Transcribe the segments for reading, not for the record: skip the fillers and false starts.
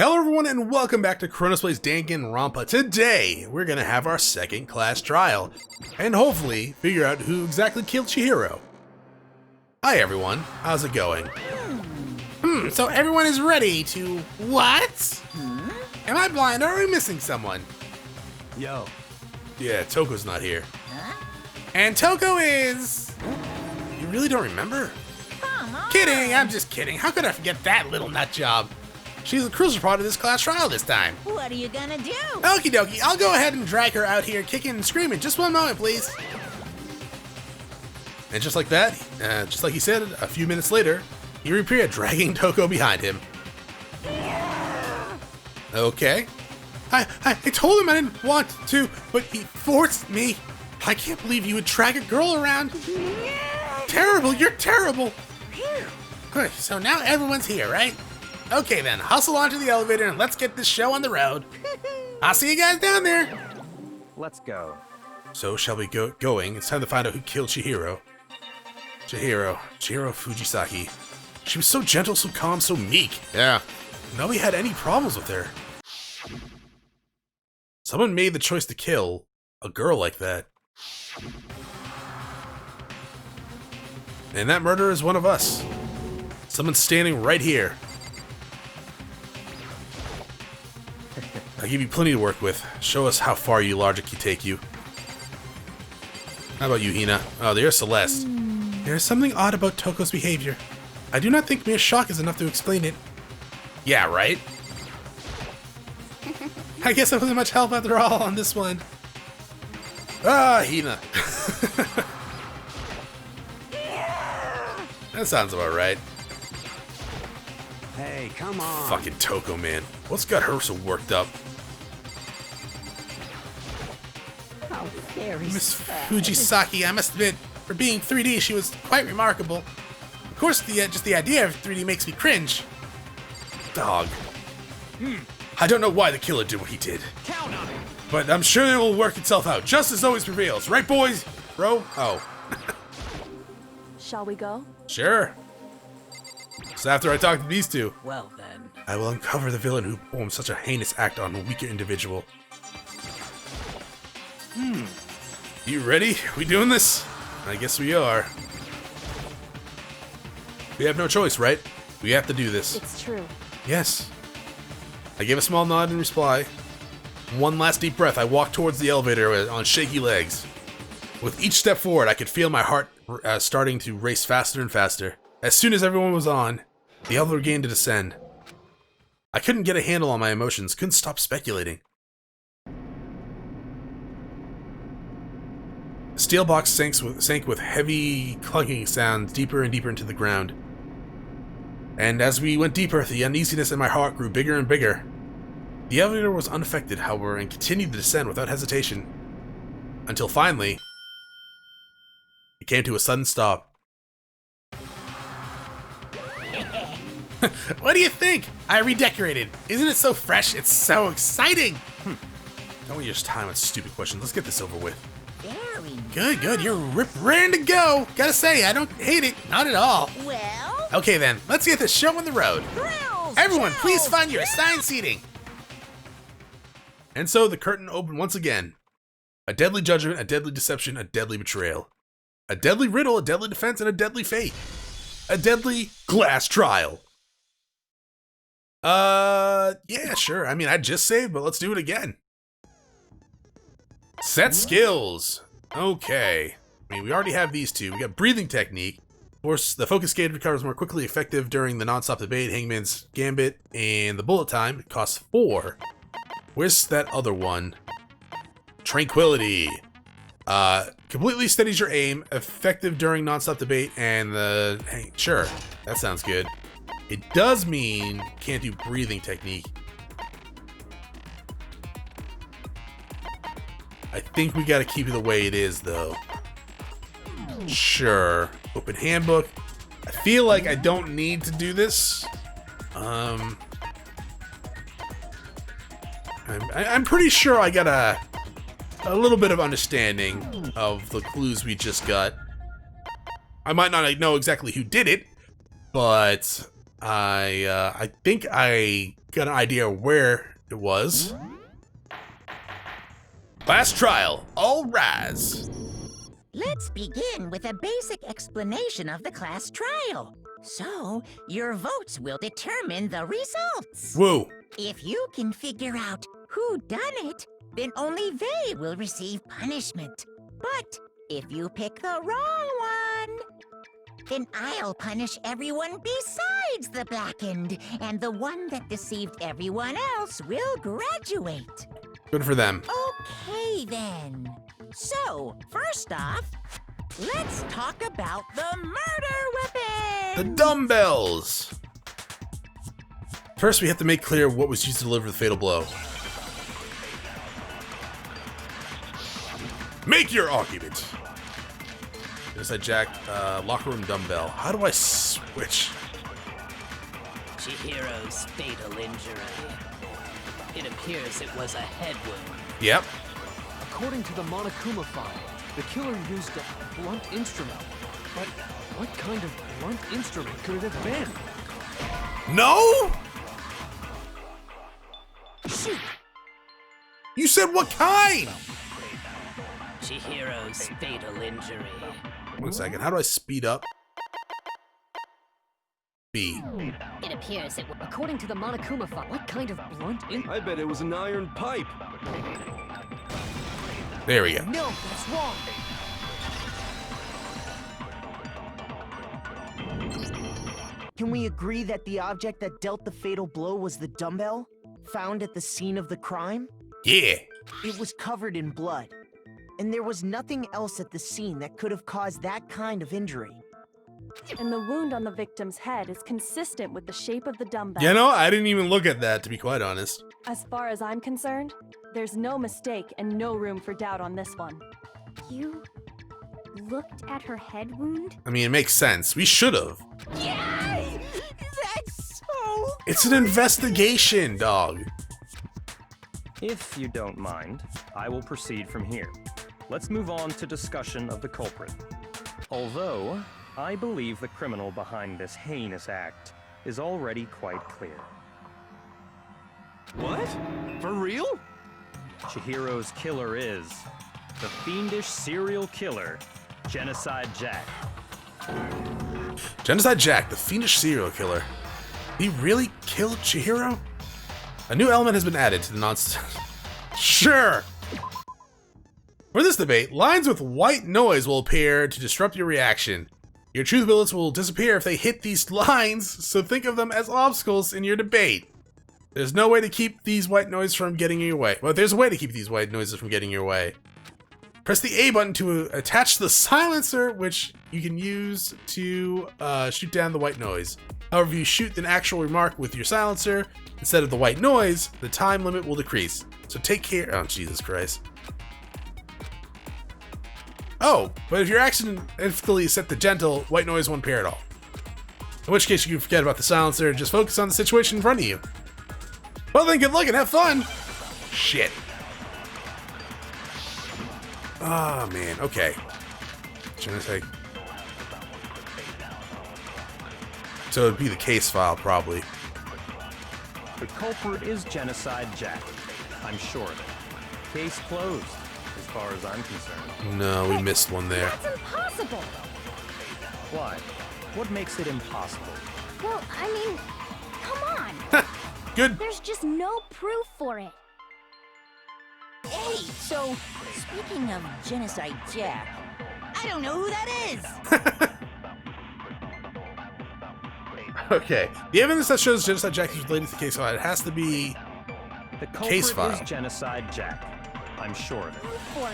Hello everyone and welcome back to Chronos Plays Danganronpa. Today, we're gonna have our second class trial, and hopefully figure out who exactly killed Chihiro. Hi everyone, how's it going? So everyone is ready to... what? Am I blind or are we missing someone? Yo. Yeah, Toko's not here. And Toko is... You really don't remember? Kidding, I'm just kidding. How could I forget that little nut job? She's a crucial part of this class trial this time. What are you gonna do? Okie dokie, I'll go ahead and drag her out here kicking and screaming. Just one moment, please. And just like that, just like he said, a few minutes later, he reappeared, dragging Toko behind him. Okay. I told him I didn't want to, but he forced me. I can't believe you would drag a girl around. Terrible, you're terrible. Good, so now everyone's here, right? Okay then, hustle onto the elevator and let's get this show on the road. I'll see you guys down there. Let's go. So shall we going? It's time to find out who killed Chihiro. Chihiro Fujisaki. She was so gentle, so calm, so meek. Yeah. Nobody had any problems with her. Someone made the choice to kill a girl like that. And that murderer is one of us. Someone's standing right here. I'll give you plenty to work with. Show us how far your logic can take you. How about you, Hina? Oh, there's Celeste. There is something odd about Toko's behavior. I do not think mere shock is enough to explain it. Yeah, right? I guess I wasn't much help after all on this one. Ah, Hina. That sounds about right. Hey, come on. Fucking Toko, man. What's got her so worked up? How very Miss sad. Fujisaki, I must admit, for being 3D, she was quite remarkable. Of course, just the idea of 3D makes me cringe. Dog. I don't know why the killer did what he did. Count on it. But I'm sure it will work itself out. Justice always prevails. Right, boys? Bro? Oh. Shall we go? Sure. So after I talk to these two, Well then. I will uncover the villain who performed such a heinous act on a weaker individual. You ready? We doing this? I guess we are. We have no choice, right? We have to do this. It's true. Yes. I gave a small nod in reply. One last deep breath, I walked towards the elevator on shaky legs. With each step forward, I could feel my heart starting to race faster and faster. As soon as everyone was on, the elevator began to descend. I couldn't get a handle on my emotions, couldn't stop speculating. The steel box sank with heavy clunking sounds deeper and deeper into the ground. And as we went deeper, the uneasiness in my heart grew bigger and bigger. The elevator was unaffected, however, and continued to descend without hesitation. Until finally, it came to a sudden stop. What do you think? I redecorated. Isn't it so fresh? It's so exciting. Don't waste your time on stupid questions. Let's get this over with. Very Good. You're raring to go. Gotta say, I don't hate it. Not at all. well. Okay then, let's get this show on the road. Thrills, Everyone, please chills, find your thrills. assigned seating. And so the curtain opened once again. A deadly judgment, a deadly deception, a deadly betrayal. A deadly riddle, a deadly defense, and a deadly fate. A deadly glass trial. Yeah, sure. I mean, I just saved, but let's do it again. Set skills. Okay. I mean, we already have these two. We got breathing technique. Of course, the focus gauge recovers more quickly, effective during the non-stop debate, Hangman's Gambit, and the bullet time. It costs 4. Where's that other one? Tranquility. Completely steadies your aim, effective during non-stop debate, and the... Hey, sure. That sounds good. It does mean can't do breathing technique. I think we gotta keep it the way it is, though. Sure. Open handbook. I feel like I don't need to do this. I'm pretty sure I got a little bit of understanding of the clues we just got. I might not know exactly who did it, but I think I got an idea where it was. Last trial, all rise. Let's begin with a basic explanation of the class trial. So, your votes will determine the results. Woo. If you can figure out who done it, then only they will receive punishment. But if you pick the wrong one, then I'll punish everyone besides the blackened, and the one that deceived everyone else will graduate. Good for them. Okay, then. So, first off, let's talk about the murder weapon! The dumbbells! First, we have to make clear what was used to deliver the fatal blow. Make your argument! Genocide Jack, locker room dumbbell. How do I switch? Chihiro's fatal injury. It appears it was a head wound. Yep. According to the Monokuma file, the killer used a blunt instrument. But what kind of blunt instrument could it have been? No? Shoot! You said what kind? Chihiro's fatal injury. 1 second, how do I speed up? B. It appears it was. According to the Monokuma file, what kind of blunt I bet it was an iron pipe. There we go. No, that's wrong. Can we agree that the object that dealt the fatal blow was the dumbbell, found at the scene of the crime? Yeah. It was covered in blood, and there was nothing else at the scene that could have caused that kind of injury. And the wound on the victim's head is consistent with the shape of the dumbbell. You know, I didn't even look at that, to be quite honest. As far as I'm concerned, there's no mistake and no room for doubt on this one. You looked at her head wound? I mean, it makes sense. We should have. Yay! That's so... It's an investigation, dog. If you don't mind, I will proceed from here. Let's move on to discussion of the culprit. Although, I believe the criminal behind this heinous act is already quite clear. What? For real? Chihiro's killer is the fiendish serial killer, Genocide Jack. Genocide Jack, the fiendish serial killer. He really killed Chihiro? A new element has been added to the nonsense. Sure! For this debate, lines with white noise will appear to disrupt your reaction. Your truth bullets will disappear if they hit these lines, so think of them as obstacles in your debate. There's no way to keep these white noises from getting in your way. Well, there's a way to keep these white noises from getting in your way. Press the A button to attach the silencer, which you can use to shoot down the white noise. However, if you shoot an actual remark with your silencer instead of the white noise, the time limit will decrease. So take care. Oh, Jesus Christ. Oh, but if your accidentally set to gentle, white noise won't appear at all. In which case you can forget about the silencer and just focus on the situation in front of you. Well then, good luck and have fun! Shit. Oh man, okay. Genocide. So it'd be the case file, probably. The culprit is Genocide Jack. I'm sure of it. Case closed, as far as I'm concerned. No, we missed one there. That's impossible! Why? What makes it impossible? Well, I mean, come on! Good. There's just no proof for it. Hey, so, speaking of Genocide Jack, I don't know who that is! Okay. The evidence that shows Genocide Jack is related to the case file, it has to be The culprit case file. is Genocide Jack. I'm sure of it. For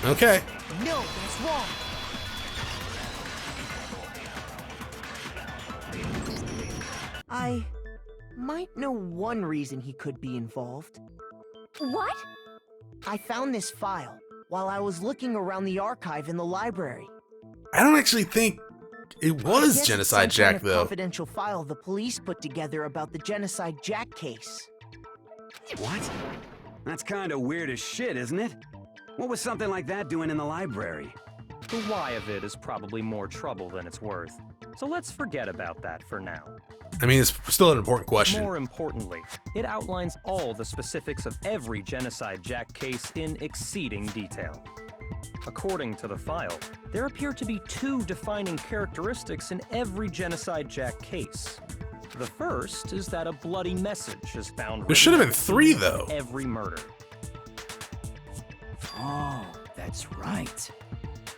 it. Okay. No, that's wrong. I might know one reason he could be involved. What? I found this file while I was looking around the archive in the library. I don't actually think it I was guess Genocide it's some Jack, kind of though. confidential file the police put together about the Genocide Jack case. What? That's kind of weird as shit, isn't it? What was something like that doing in the library? The why of it is probably more trouble than it's worth. So let's forget about that for now. I mean, it's still an important question. More importantly, it outlines all the specifics of every Genocide Jack case in exceeding detail. According to the file, there appear to be 2 defining characteristics in every Genocide Jack case. The first is that a bloody message is found. There should have been 3, though. Every murder. Oh, that's right.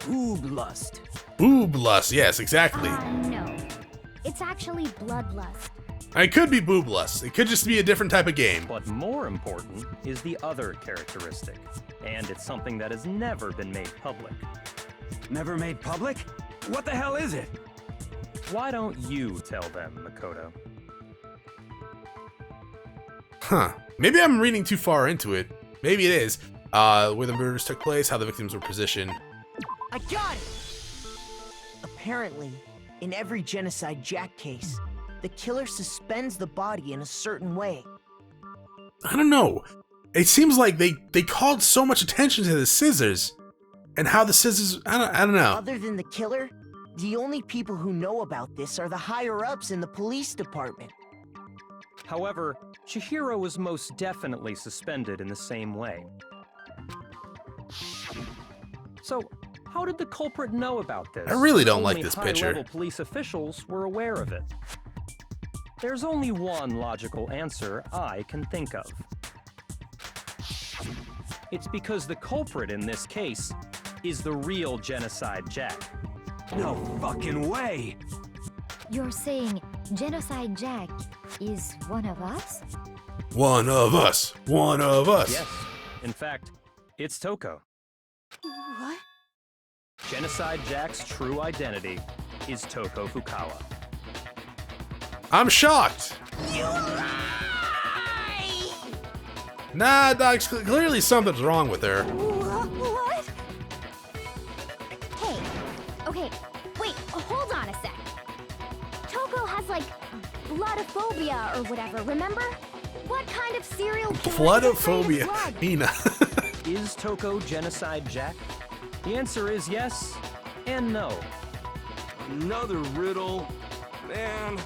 Boob lust. Boob lust, yes, exactly. No. It's actually bloodlust. It could be boob lust. It could just be a different type of game. But more important is the other characteristic, and it's something that has never been made public. Never made public? What the hell is it? Why don't you tell them, Makoto? Huh. Maybe I'm reading too far into it. Maybe it is. Where the murders took place, how the victims were positioned. I got it! Apparently, in every Genocide Jack case, the killer suspends the body in a certain way. I don't know. It seems like they called so much attention to the scissors. And how the scissors... I don't know. Other than the killer, the only people who know about this are the higher-ups in the police department. However, Chihiro was most definitely suspended in the same way. So, how did the culprit know about this? I really don't like Only this picture. high-level police officials were aware of it. There's only one logical answer I can think of. It's because the culprit in this case is the real Genocide Jack. No fucking way! You're saying Genocide Jack is one of us? One of us. One of us. Yes. In fact, it's Toko. What? Genocide Jack's true identity is Toko Fukawa. I'm shocked. You lie! Nah, Doc, clearly something's wrong with her. What? Hey, okay, wait, hold on a sec. Toko has like bloodophobia or whatever, remember? What kind of serial killer is afraid Bloodophobia. of blood? Hina. Is Toko Genocide Jack? The answer is yes and no. Another riddle. Man,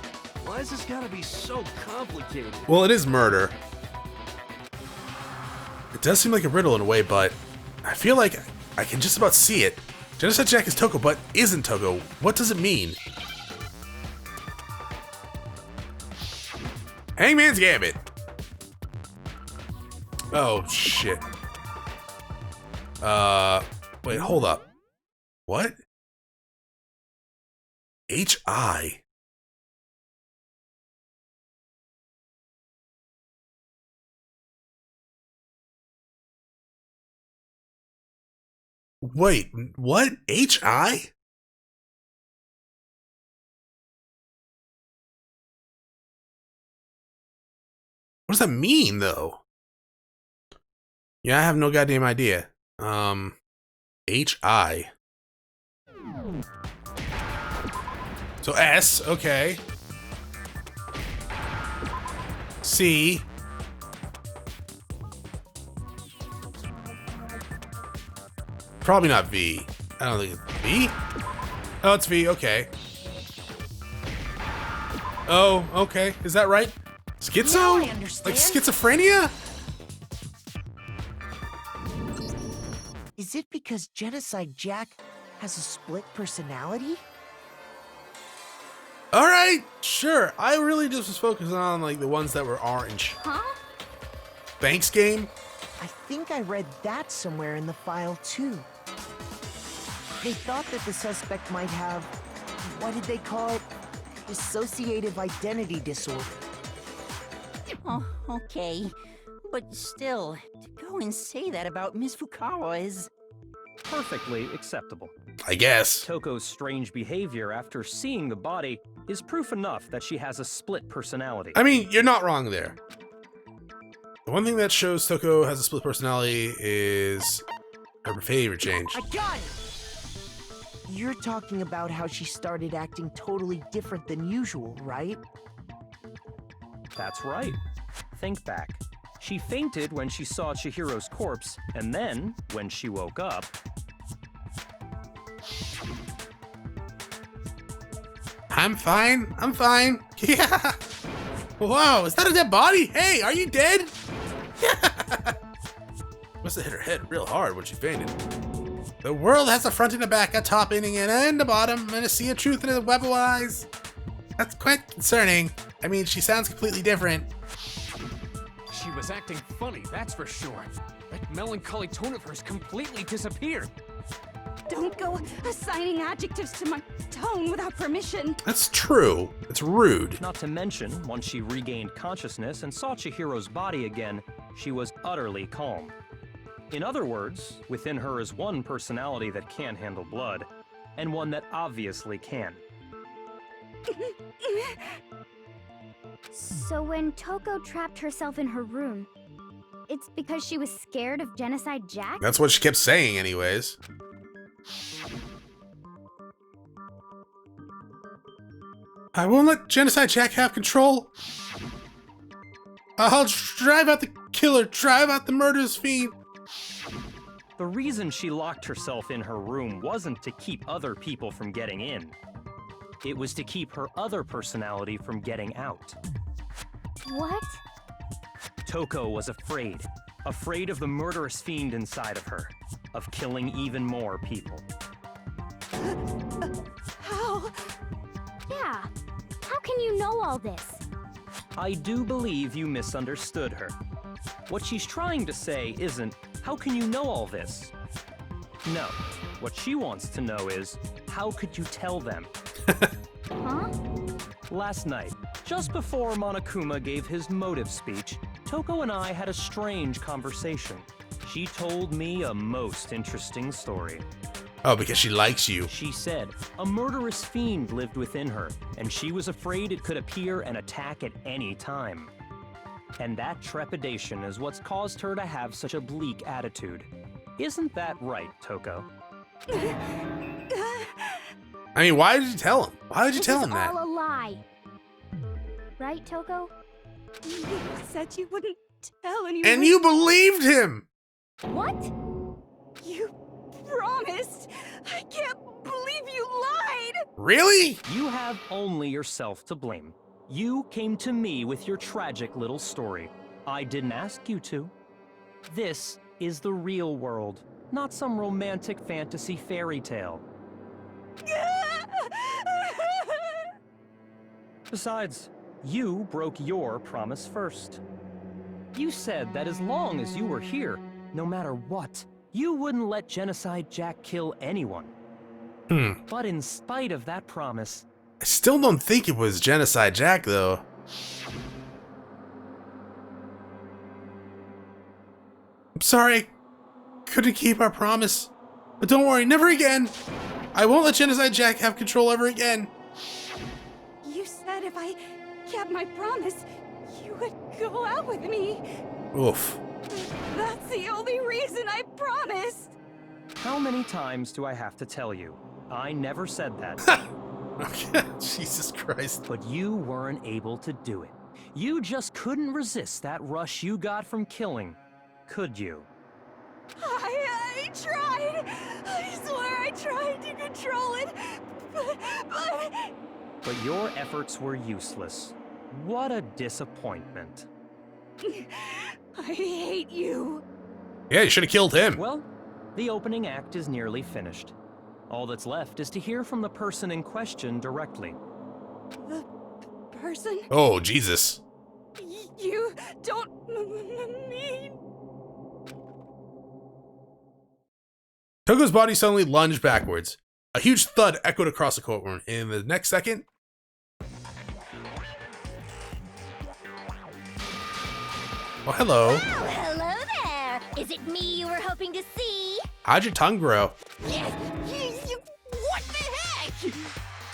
why is this gotta be so complicated? Well, it is murder. It does seem like a riddle in a way, but I feel like I can just about see it. Genocide Jack is Toko, but isn't Toko. What does it mean? Hangman's Gambit. Oh, shit. Wait, hold up. What? H.I. Wait, what? H.I.? What does that mean, though? Yeah, I have no goddamn idea. H.I. So S, okay. C. Probably not V. I don't think it's V. Oh, it's V, okay. Oh, okay. Is that right? Schizo? Now I understand. Like schizophrenia? Is it because Genocide Jack has a split personality? Alright, sure. I really just was focusing on like the ones that were orange. Huh? Thanks game? I think I read that somewhere in the file too. They thought that the suspect might have, what did they call it? Dissociative identity disorder. Oh, okay. But still, to go and say that about Miss Fukawa is... Perfectly acceptable. I guess. Toko's strange behavior after seeing the body is proof enough that she has a split personality. I mean, you're not wrong there. The one thing that shows Toko has a split personality is her behavior change. I got it! You're talking about how she started acting totally different than usual, right? That's right. Think back. She fainted when she saw Chihiro's corpse, and then, when she woke up... I'm fine. I'm fine. Yeah. Whoa, is that a dead body? Hey, are you dead? Must have hit her head real hard when she fainted. The world has a front and a back, a top ending and a bottom, and a sea of truth in a web of lies. That's quite concerning. I mean, she sounds completely different. She was acting funny, that's for sure. That melancholy tone of hers completely disappeared. Don't go assigning adjectives to my tone without permission. That's true. It's rude. Not to mention, once she regained consciousness and saw Chihiro's body again, she was utterly calm. In other words, within her is one personality that can handle blood, and one that obviously can. So when Toko trapped herself in her room, it's because she was scared of Genocide Jack? That's what she kept saying anyways. I won't let Genocide Jack have control. I'll drive out the killer, drive out the murderous fiend. The reason she locked herself in her room wasn't to keep other people from getting in. It was to keep her other personality from getting out. What? Toko was afraid. Afraid of the murderous fiend inside of her. Of killing even more people. How? Yeah. How can you know all this? I do believe you misunderstood her. What she's trying to say isn't, how can you know all this? No. What she wants to know is, how could you tell them? Huh? Last night, just before Monokuma gave his motive speech, Toko and I had a strange conversation. She told me a most interesting story. Oh, because she likes you. She said a murderous fiend lived within her, and she was afraid it could appear and attack at any time. And that trepidation is what's caused her to have such a bleak attitude. Isn't that right, Toko? I mean, why did you tell him? Why did you tell him that? This is all a lie. Right, Toko? You said you wouldn't tell anyone. And you believed him! What? You promised. I can't believe you lied. Really? You have only yourself to blame. You came to me with your tragic little story. I didn't ask you to. This is the real world, not some romantic fantasy fairy tale. Besides, you broke your promise first. You said that as long as you were here, no matter what, you wouldn't let Genocide Jack kill anyone. But in spite of that promise, I still don't think it was Genocide Jack, though. I'm sorry. Couldn't keep our promise. But don't worry, never again. I won't let Genocide Jack have control ever again. You said if I kept my promise, you would go out with me. Oof. That's the only reason I promised. how many times do I have to tell you? I never said that. Okay. Jesus Christ. But you weren't able to do it. You just couldn't resist that rush you got from killing, could you? I tried. I swear I tried to control it, But your efforts were useless. What a disappointment. I hate you. Yeah, you should have killed him. Well, the opening act is nearly finished. All that's left is to hear from the person in question directly. The person? Oh, Jesus. You don't mean... Toko's body suddenly lunged backwards. A huge thud echoed across the courtroom. In the next second... Oh, hello. Oh, hello there. Is it me you were hoping to see? How'd your tongue grow? What the heck?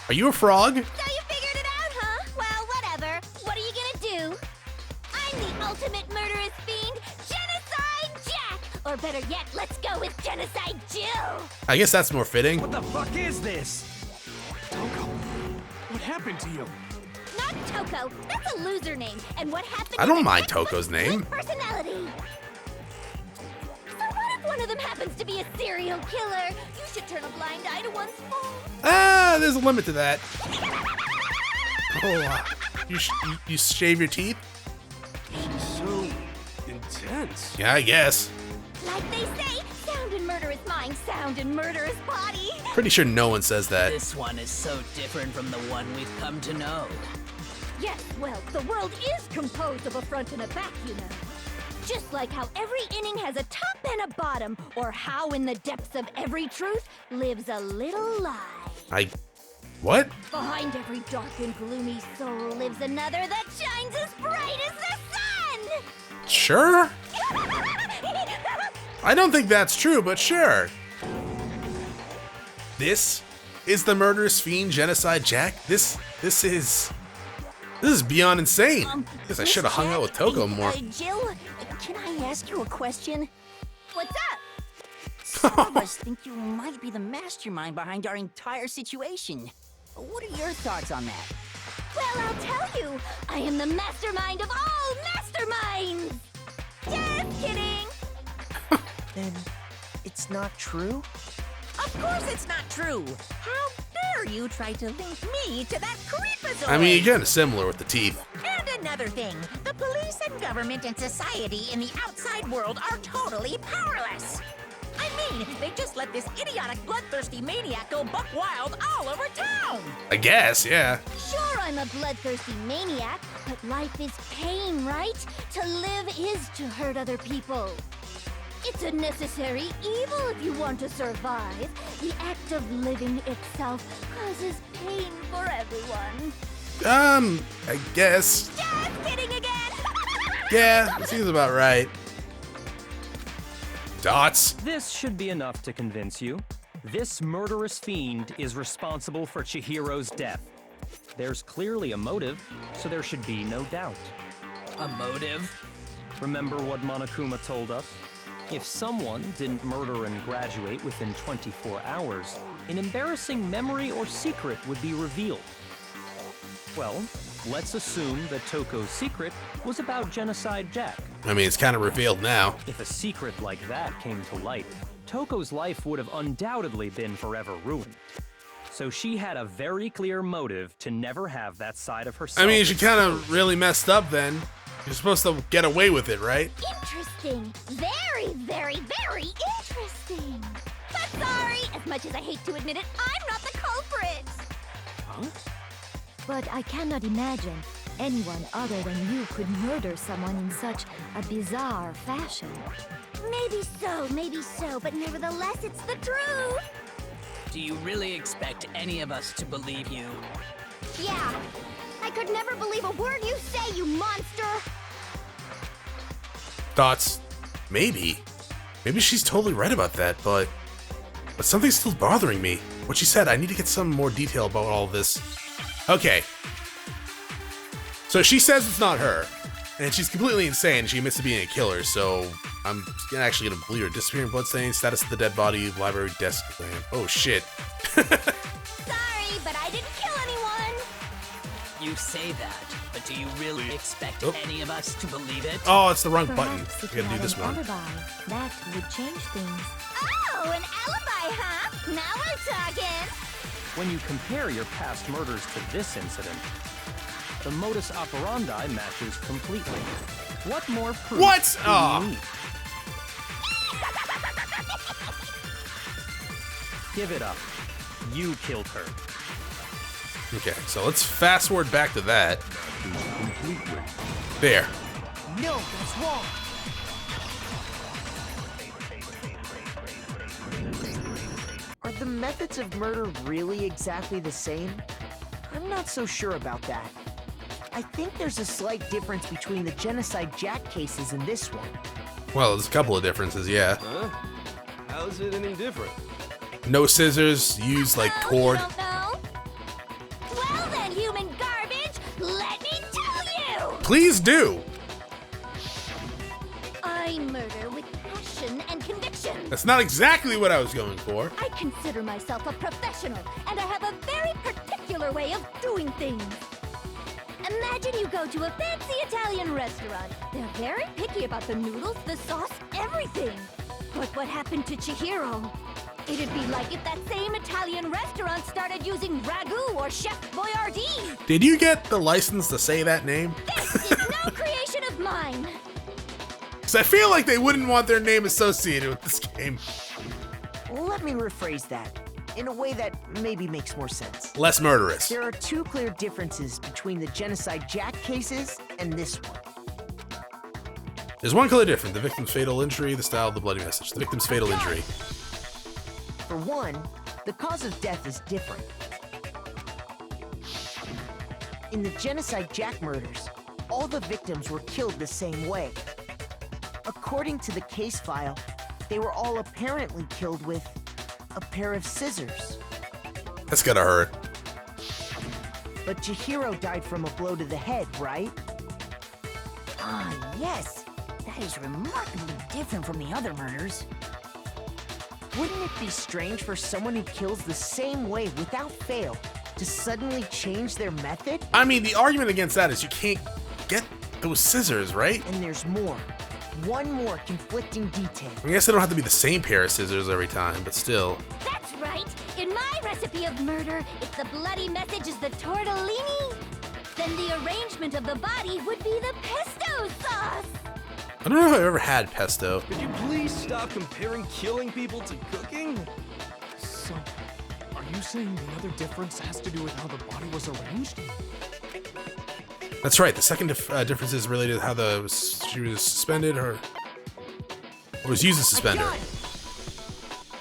Are you a frog? So you figured it out, huh? Well, whatever. What are you gonna do? I'm the ultimate murderous fiend, Genocide Jack! Or better yet, let's go with Genocide Jill! I guess that's more fitting. What the fuck is this? Toko, what happened to you? Not Toko. That's a loser name. And what happened? I don't mind Toko's name. Personality. So what if one of them happens to be a serial killer? You should turn a blind eye to one's fault. Ah, there's a limit to that. Oh, you shave your teeth? She's so intense. Yeah, I guess. Like they say, sound in murderous mind, sound in murderous body. Pretty sure no one says that. This one is so different from the one we've come to know. Yes, well, the world is composed of a front and a back, you know. Just like how every inning has a top and a bottom, or how in the depths of every truth lives a little lie. What? Behind every dark and gloomy soul lives another that shines as bright as the sun! Sure? I don't think that's true, but sure. This is the murderous fiend Genocide Jack? This is beyond insane. Guess I should have hung out with Toko more. Jill, can I ask you a question? What's up? Some of us think you might be the mastermind behind our entire situation. What are your thoughts on that? Well, I'll tell you. I am the mastermind of all masterminds! Just kidding! Then it's not true? Of course it's not true. How dare you try to link me to that creepazoid? I mean, you're kind of similar with the teeth. And another thing, the police and government and society in the outside world are totally powerless. I mean, they just let this idiotic, bloodthirsty maniac go buck wild all over town. I guess, yeah. Sure, I'm a bloodthirsty maniac, but life is pain, right? To live is to hurt other people. It's a necessary evil if you want to survive. The act of living itself causes pain for everyone. I guess. Just kidding again! Yeah, it seems about right. Dots. This should be enough to convince you. This murderous fiend is responsible for Chihiro's death. There's clearly a motive, so there should be no doubt. A motive? Remember what Monokuma told us? If someone didn't murder and graduate within 24 hours, an embarrassing memory or secret would be revealed. Well, let's assume that Toko's secret was about Genocide Jack. I mean, it's kind of revealed now. If a secret like that came to light, Toko's life would have undoubtedly been forever ruined. So she had a very clear motive to never have that side of herself. I mean, she kind of really messed up then. You're supposed to get away with it, right? Interesting. Very, very, very interesting. But sorry, as much as I hate to admit it, I'm not the culprit. Huh? But I cannot imagine anyone other than you could murder someone in such a bizarre fashion. Maybe so, but nevertheless, it's the truth. Do you really expect any of us to believe you? Yeah. I could never believe a word you say, you monster! Thoughts? Maybe. Maybe she's totally right about that, but something's still bothering me. What she said, I need to get some more detail about all this. Okay. So she says it's not her, and she's completely insane. She admits to being a killer, so I'm actually gonna believe her. Disappearing bloodstain, status of the dead body, library desk lamp. Oh shit. Sorry, but I didn't kill anyone! You say that, but do you really expect any of us to believe it? Oh, it's the wrong button. Perhaps if I gotta do this had one. an alibi, that would change things. Oh, an alibi, huh? Now we're talking! When you compare your past murders to this incident, the modus operandi matches completely. What more proof What? do you need? Give it up. You killed her. Okay, so let's fast forward back to that. There. No, that's wrong. Are the methods of murder really exactly the same? I'm not so sure about that. I think there's a slight difference between the Genocide Jack cases and this one. Well, there's a couple of differences, yeah. Huh? How's it any different? No scissors, use like cord. You don't know? Well then, human garbage, let me tell you! Please do! I murder with passion and conviction. That's not exactly what I was going for. I consider myself a professional, and I have a very particular way of doing things. Imagine you go to a fancy Italian restaurant. They're very picky about the noodles, the sauce, everything. But what happened to Chihiro? It'd be like if that same Italian restaurant started using ragu or Chef Boyardee. Did you get the license to say that name? This is no creation of mine. Because I feel like they wouldn't want their name associated with this game. Let me rephrase that in a way that maybe makes more sense. Less murderous. There are two clear differences between the Genocide Jack cases and this one. There's one clear difference: the victim's fatal injury, the style of the bloody message. The victim's fatal injury. For one, the cause of death is different. In the Genocide Jack murders, all the victims were killed the same way. According to the case file, they were all apparently killed with a pair of scissors. That's gotta hurt. But Chihiro died from a blow to the head, right? Ah, yes. That is remarkably different from the other murders. Wouldn't it be strange for someone who kills the same way without fail to suddenly change their method? I mean, the argument against that is you can't get those scissors, right? And there's more. One more conflicting detail. I guess they don't have to be the same pair of scissors every time, but still. That's right. In my recipe of murder, if the bloody message is the tortellini, then the arrangement of the body would be the pesto sauce. I don't know if I've ever had pesto. Could you please stop comparing killing people to cooking? So, are you saying the other difference has to do with how the body was arranged? That's right. The second difference is related to how she was suspended or was used to suspend her.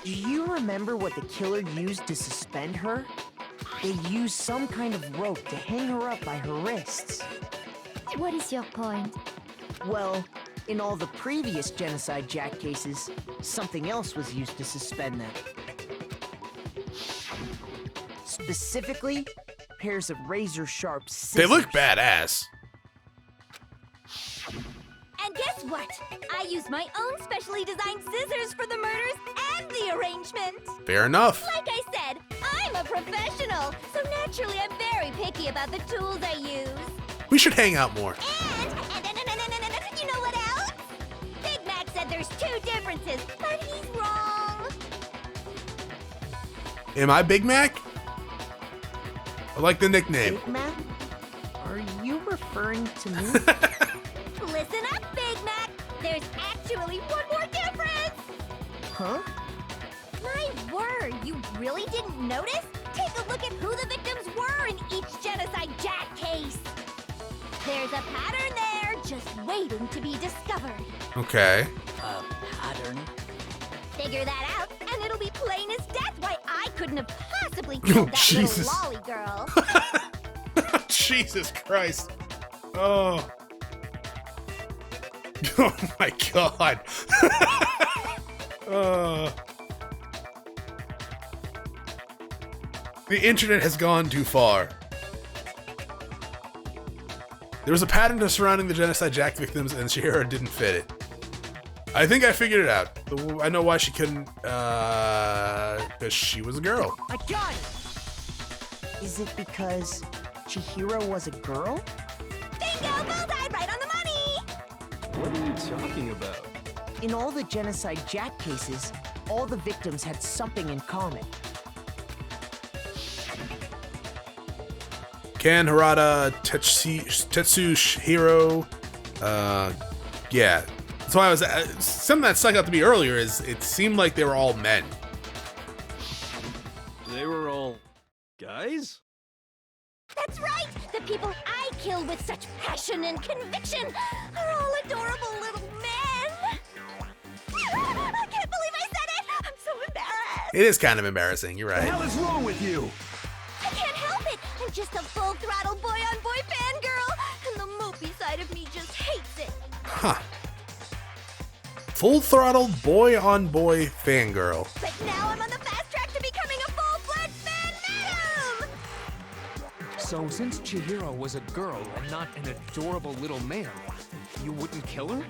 Do you remember what the killer used to suspend her? They used some kind of rope to hang her up by her wrists. What is your point? Well, in all the previous Genocide Jack cases, something else was used to suspend them. Specifically, pairs of razor-sharp scissors. They look badass. And guess what? I used my own specially designed scissors for the murders and the arrangement. Fair enough. Like I said, I'm a professional, so naturally I'm very picky about the tools I use. We should hang out more. And you know what else? Big Mac said there's two differences, but he's wrong. Am I Big Mac? I like the nickname. Big Mac? Are you referring to me? Listen up, Big Mac. There's actually one more difference. Huh? My word, you really didn't notice? Take a look at who the victims were in each Genocide Jack case. There's a pattern there, just waiting to be discovered. Okay. A pattern? Figure that out, and it'll be plain as death why I couldn't have possibly killed that Jesus. little lolly girl. Jesus Christ. Oh. Oh my God. The internet has gone too far. There was a pattern to surrounding the Genocide Jack victims, and Chihiro didn't fit it. I think I figured it out. I know why she couldn't, because she was a girl. I got it! Is it because Chihiro was a girl? Bingo! Bullseye! Right on the money! What are you talking about? In all the Genocide Jack cases, all the victims had something in common. Ken, Harada, Tetsu, Chihiro, yeah. That's why I was, something that stuck out to me earlier is it seemed like they were all men. They were all guys? That's right! The people I kill with such passion and conviction are all adorable little men! I can't believe I said it! I'm so embarrassed! It is kind of embarrassing, you're right. What the hell is wrong with you? I can't help it! I'm just a full-throttle boy-on-boy fangirl, and the mopey side of me just hates it! Huh. Full-throttle boy-on-boy fangirl. But now I'm on the fast track to becoming a full-fledged fan madam! So since Chihiro was a girl and not an adorable little man, you wouldn't kill her?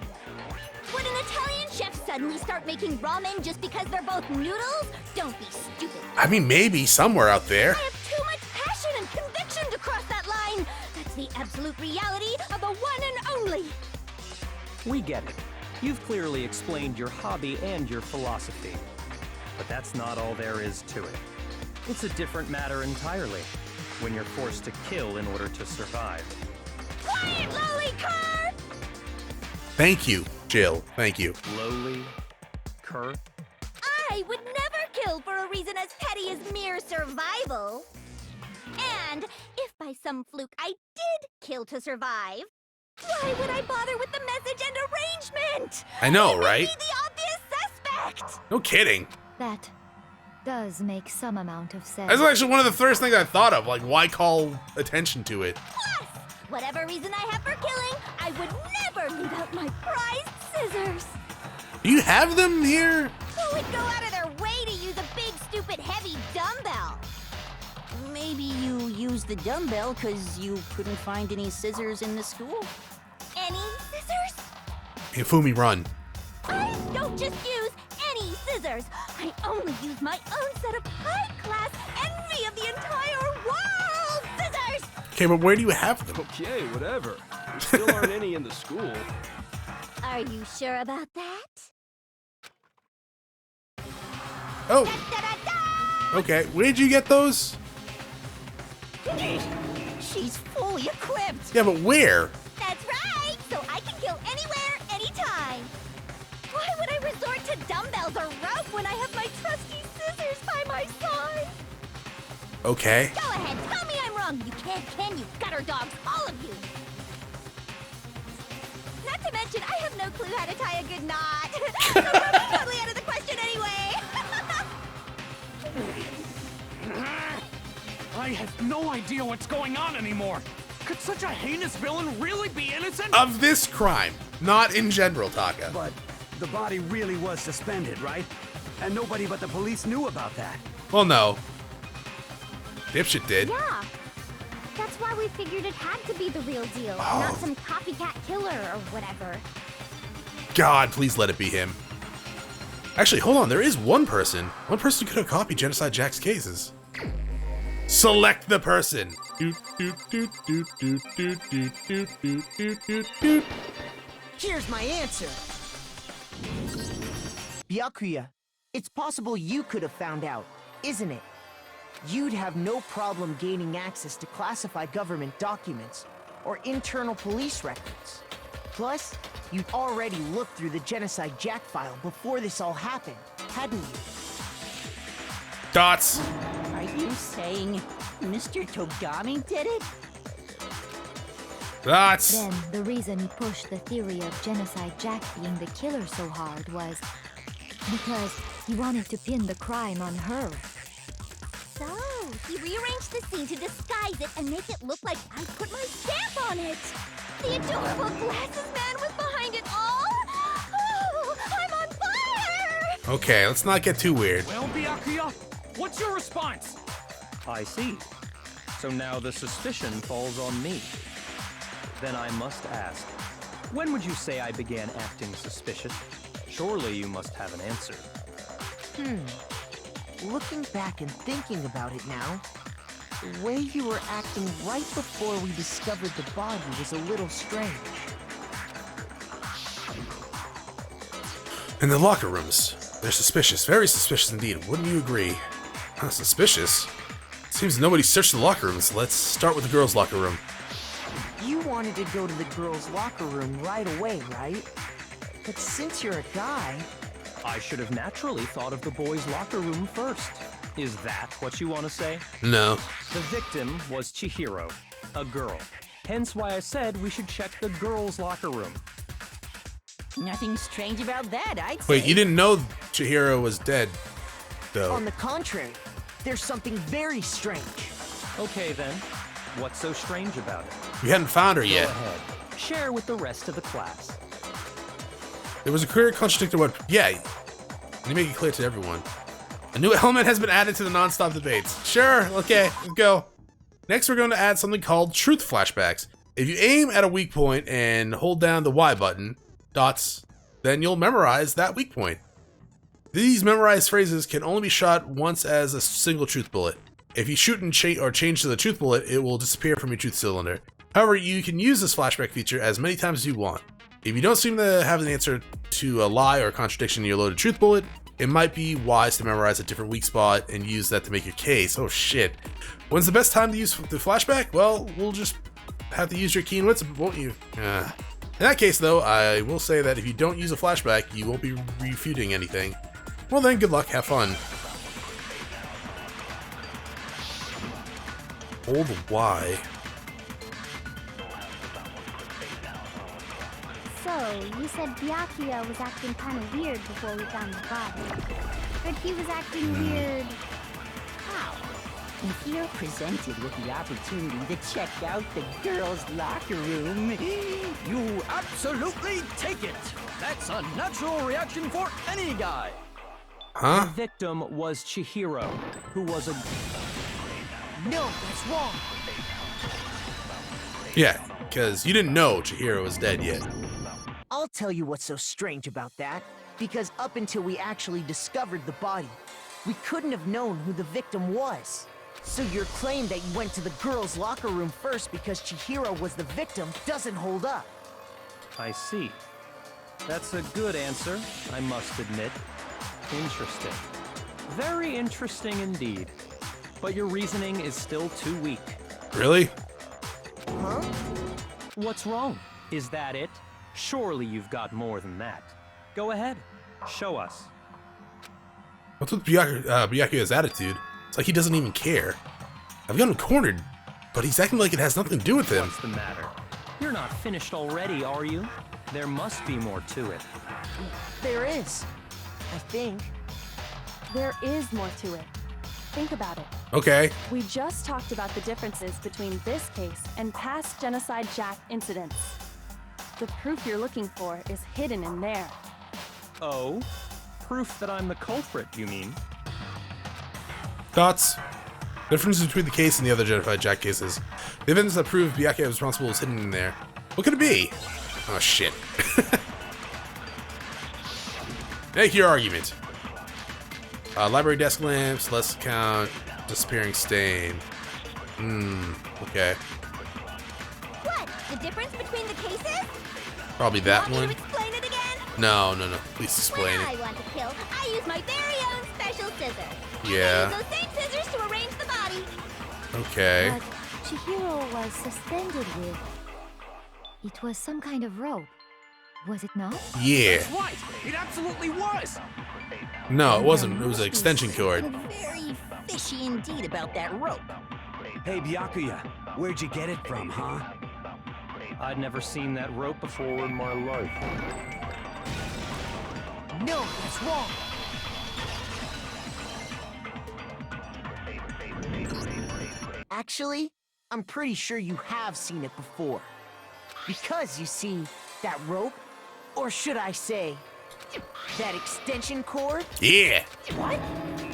Would an Italian chef suddenly start making ramen just because they're both noodles? Don't be stupid. I mean, maybe somewhere out there. I have too much passion and conviction to cross that line. That's the absolute reality of the one and only. We get it. You've clearly explained your hobby and your philosophy. But that's not all there is to it. It's a different matter entirely, when you're forced to kill in order to survive. Quiet, lowly cur! Thank you, Jill. Thank you. Lowly cur? I would never kill for a reason as petty as mere survival. And if by some fluke I did kill to survive, why would I bother with the message and arrangement? I know, It right? would be the obvious suspect! No kidding. That does make some amount of sense. That's actually one of the first things I thought of. Like, why call attention to it? Plus, whatever reason I have for killing, I would never leave out my prized scissors. Do you have them here? Who would go out of their way to use a big, stupid, heavy dumbbell? Maybe you used the dumbbell because you couldn't find any scissors in the school? Any scissors? Hey, Fumi, run. I don't just use any scissors. I only use my own set of high-class envy of the entire world scissors! Okay, but where do you have them? Okay, whatever. There still aren't any in the school. Are you sure about that? Oh. Okay, where'd you get those? She's fully equipped! Yeah, but where? That's right! So I can kill anywhere, anytime! Why would I resort to dumbbells or rope when I have my trusty scissors by my side? Okay. Go ahead, tell me I'm wrong! You can't, can you? Gutter dogs, all of you! Not to mention, I have no clue how to tie a good knot! So you're totally out of the question anyway! I have no idea what's going on anymore. Could such a heinous villain really be innocent? Of this crime, not in general, Taka. But the body really was suspended, right? And nobody but the police knew about that. Well, no. Dipshit did. Yeah. That's why we figured it had to be the real deal, not some copycat killer or whatever. God, please let it be him. Actually, hold on. There is one person. One person who could have copied Genocide Jack's cases. Select the person. Here's my answer. Byakuya, it's possible you could have found out, isn't it? You'd have no problem gaining access to classified government documents or internal police records. Plus, you'd already looked through the Genocide Jack file before this all happened, hadn't you? Dots. Are you saying Mr. Togami did it? Dots. Then the reason he pushed the theory of Genocide Jack being the killer so hard was because he wanted to pin the crime on her. So, he rearranged the scene to disguise it and make it look like I put my stamp on it! The adorable glasses man was behind it all! Oh, I'm on fire! Okay, let's not get too weird. Well, Byakuya, what's your response? I see. So now the suspicion falls on me. Then I must ask, when would you say I began acting suspicious? Surely you must have an answer. Looking back and thinking about it now, the way you were acting right before we discovered the body was a little strange. In the locker rooms, they're suspicious. Very suspicious indeed. Wouldn't you agree? Huh, suspicious? Seems nobody searched the locker rooms. Let's start with the girls' locker room. You wanted to go to the girls' locker room right away, right? But since you're a guy... I should have naturally thought of the boys' locker room first. Is that what you want to say? No. The victim was Chihiro, a girl. Hence why I said we should check the girls' locker room. Nothing strange about that, I'd say. Wait, you didn't know Chihiro was dead, though. On the contrary, there's something very strange. Okay then, what's so strange about it? We hadn't found her Go yet. ahead. Share with the rest of the class. There was a clear contradictory word. Yeah, let me make it clear to everyone. A new element has been added to the non-stop debates. Sure, okay, let's go. Next, we're going to add something called truth flashbacks. If you aim at a weak point and hold down the Y button, dots, then you'll memorize that weak point. These memorized phrases can only be shot once as a single truth bullet. If you shoot and change to the truth bullet, it will disappear from your truth cylinder. However, you can use this flashback feature as many times as you want. If you don't seem to have an answer to a lie or a contradiction in your loaded truth bullet, it might be wise to memorize a different weak spot and use that to make your case. Oh shit. When's the best time to use the flashback? Well, we'll just have to use your keen wits, won't you? In that case, though, I will say that if you don't use a flashback, you won't be refuting anything. Well then, good luck, have fun. Hold Y. So, you said Byakuya was acting kind of weird before we found the body. But he was acting weird... how? If you're presented with the opportunity to check out the girls' locker room, You absolutely take it! That's a natural reaction for any guy! Huh? The victim was Chihiro, who was a... No, that's wrong. Yeah, because you didn't know Chihiro was dead yet. I'll tell you what's so strange about that. Because up until we actually discovered the body, we couldn't have known who the victim was. So your claim that you went to the girls' locker room first because Chihiro was the victim doesn't hold up. I see. That's a good answer, I must admit. Interesting. Very interesting indeed. But your reasoning is still too weak. Really? Huh? What's wrong? Is that it? Surely you've got more than that. Go ahead, show us. What's with Byakuya's attitude? It's like he doesn't even care. I've got him cornered, but he's acting like it has nothing to do with him. What's the matter? You're not finished already, are you? There must be more to it. There is. I think. There is more to it. Think about it. Okay. We just talked about the differences between this case and past Genocide Jack incidents. The proof you're looking for is hidden in there. Oh? Proof that I'm the culprit, you mean? Thoughts? The differences between the case and the other Genocide Jack cases. The evidence that prove Byakuya was responsible is hidden in there. What could it be? Oh shit. Make your argument. Library desk lamps, less count, disappearing stain. Okay. What? The difference between the cases? Probably that Want me one. to explain it again? No. Please explain When it. I want to kill, I use my very own special scissors. Yeah. And I use those same scissors to arrange the body. Okay. But Chihiro was suspended with... It was some kind of rope, was it not? Yeah. That's right! It absolutely was! No, it wasn't. It was an extension cord. very fishy indeed about that rope. Hey, Byakuya, where'd you get it from, huh? I'd never seen that rope before in my life. No, that's wrong. Actually, I'm pretty sure you have seen it before. Because, you see, that rope, or should I say, that extension cord? Yeah. What?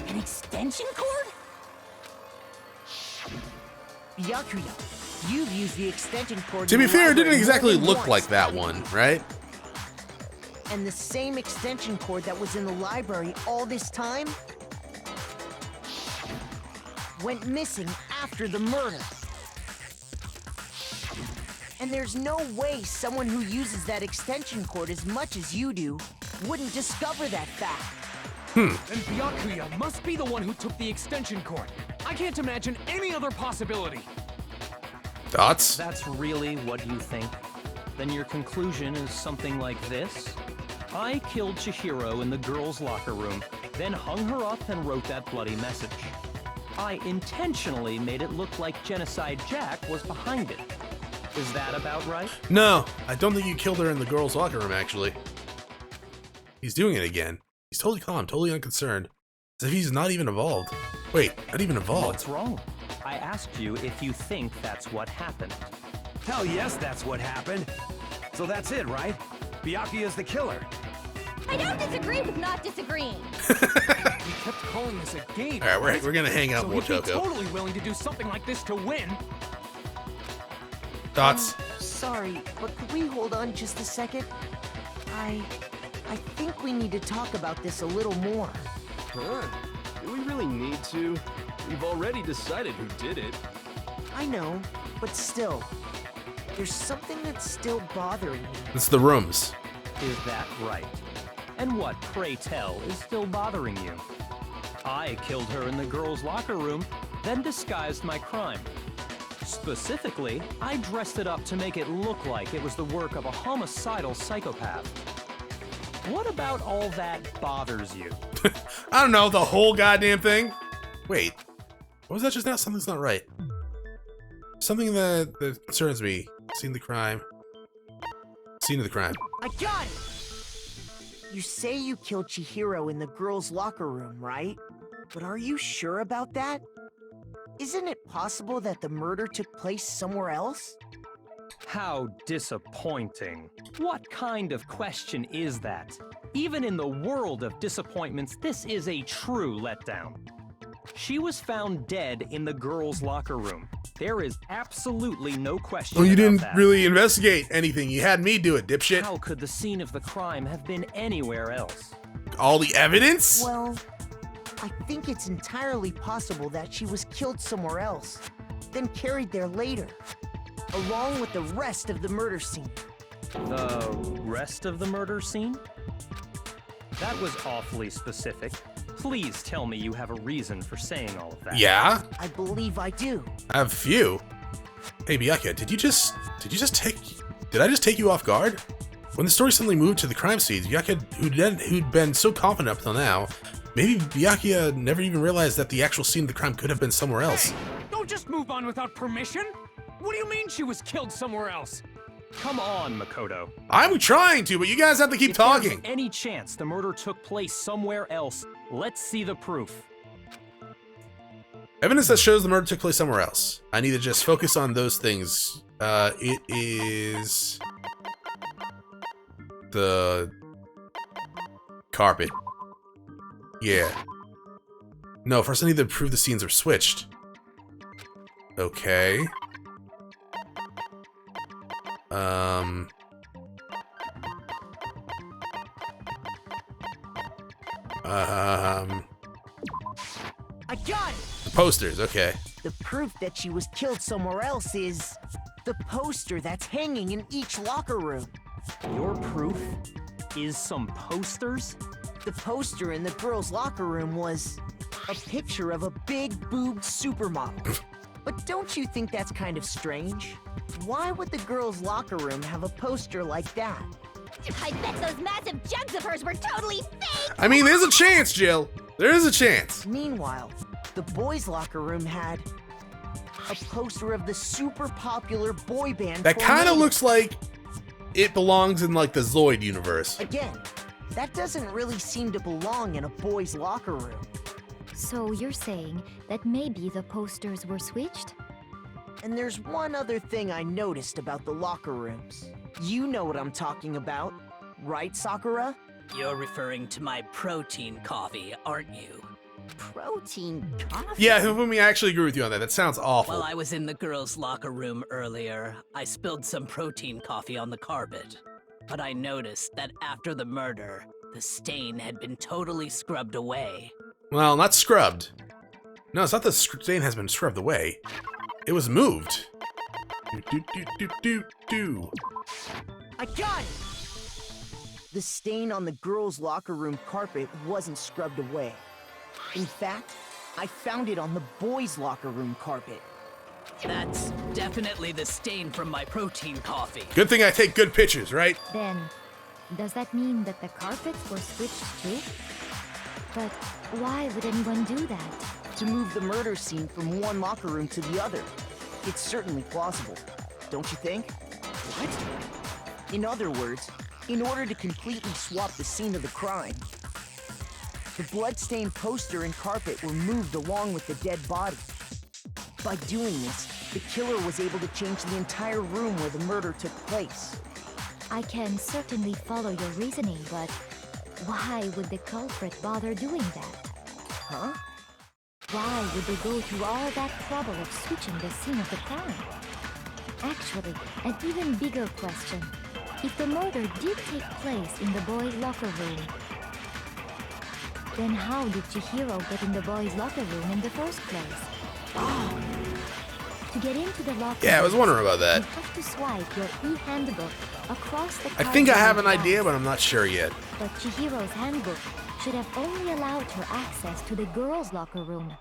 An extension cord? Byakuya, you've used the extension cord. To be in the fair, it didn't library exactly more than look once. like that one, right? And the same extension cord that was in the library all this time went missing after the murder. And there's no way someone who uses that extension cord as much as you do wouldn't discover that fact. Then Byakuya must be the one who took the extension cord. I can't imagine any other possibility. Thoughts? That's really what you think? Then your conclusion is something like this? I killed Chihiro in the girls' locker room, then hung her up and wrote that bloody message. I intentionally made it look like Genocide Jack was behind it. Is that about right? No, I don't think you killed her in the girls' locker room, actually. He's doing it again. He's totally calm, totally unconcerned. As if he's not even involved. Wait, not even involved. What's wrong? I asked you if you think that's what happened. Hell yes, that's what happened. So that's it, right? Byakuya's the killer. I don't disagree with not disagreeing. You kept calling this a game. All right, we're gonna hang out so more, he'd be Toko. totally willing to do something like this to win. Thoughts? Sorry, but could we hold on just a second? I think we need to talk about this a little more. Huh? Do we really need to? We've already decided who did it. I know, but still, there's something that's still bothering me. It's the rooms. Is that right? And what, pray tell, is still bothering you? I killed her in the girls' locker room, then disguised my crime. Specifically, I dressed it up to make it look like it was the work of a homicidal psychopath. What about all that bothers you? I don't know, the whole goddamn thing? Wait, what was that just now? Something's not right. Something that concerns me. Scene of the crime. Scene of the crime. I got it! You say you killed Chihiro in the girls' locker room, right? But are you sure about that? Isn't it possible that the murder took place somewhere else? How disappointing. What kind of question is that? Even in the world of disappointments, this is a true letdown. She was found dead in the girls' locker room. There is absolutely no question Well, you about didn't that. really investigate anything. You had me do it, dipshit. How could the scene of the crime have been anywhere else? All the evidence? Well, I think it's entirely possible that she was killed somewhere else, then carried there later, along with the rest of the murder scene. The rest of the murder scene? That was awfully specific. Please tell me you have a reason for saying all of that. Yeah? I believe I do. I have a few. Hey, Byakuya, did I just take you off guard? When the story suddenly moved to the crime scenes, Byakuya, who'd been so confident up till now, maybe Byakuya never even realized that the actual scene of the crime could have been somewhere else. Hey, don't just move on without permission! What do you mean she was killed somewhere else? Come on, Makoto. I'm trying to, but you guys have to keep talking. If there's any chance the murder took place somewhere else, let's see the proof. Evidence that shows the murder took place somewhere else. I need to just focus on those things. It is the carpet. Yeah. No, first I need to prove the scenes are switched. Okay. I got it! The posters, okay. The proof that she was killed somewhere else is the poster that's hanging in each locker room. Your proof is some posters? The poster in the girls' locker room was a picture of a big-boobed supermodel. But don't you think that's kind of strange? Why would the girls' locker room have a poster like that? I bet those massive jugs of hers were totally fake! I mean, there's a chance, Jill. There is a chance. Meanwhile, the boys' locker room had a poster of the super popular boy band. That kind of looks like it belongs in, like, the Zoid universe. Again, that doesn't really seem to belong in a boys' locker room. So you're saying that maybe the posters were switched? And there's one other thing I noticed about the locker rooms. You know what I'm talking about, right, Sakura? You're referring to my protein coffee, aren't you? Protein coffee? Yeah, Hifumi, I actually agree with you on that. That sounds awful. While I was in the girls' locker room earlier, I spilled some protein coffee on the carpet. But I noticed that after the murder, the stain had been totally scrubbed away. Well, not scrubbed. No, it's not the stain has been scrubbed away. It was moved. I got it! The stain on the girls' locker room carpet wasn't scrubbed away. In fact, I found it on the boys' locker room carpet. That's definitely the stain from my protein coffee. Good thing I take good pictures, right? Then, does that mean that the carpets were switched too? But why would anyone do that? To move the murder scene from one locker room to the other. It's certainly plausible, don't you think? What? In other words, in order to completely swap the scene of the crime, the bloodstained poster and carpet were moved along with the dead body. By doing this, the killer was able to change the entire room where the murder took place. I can certainly follow your reasoning, but why would the culprit bother doing that? Huh? Why would they go through all that trouble of switching the scene of the crime? Actually, an even bigger question. If the murder did take place in the boys' locker room, then how did Chihiro get in the boys' locker room in the first place? To To get into the locker Yeah, I was wondering about that. you have to swipe your e-handbook across the I think I have an cardboard idea, glass. but I'm not sure yet. But Chihiro's handbook should have only allowed her access to the girls' locker room.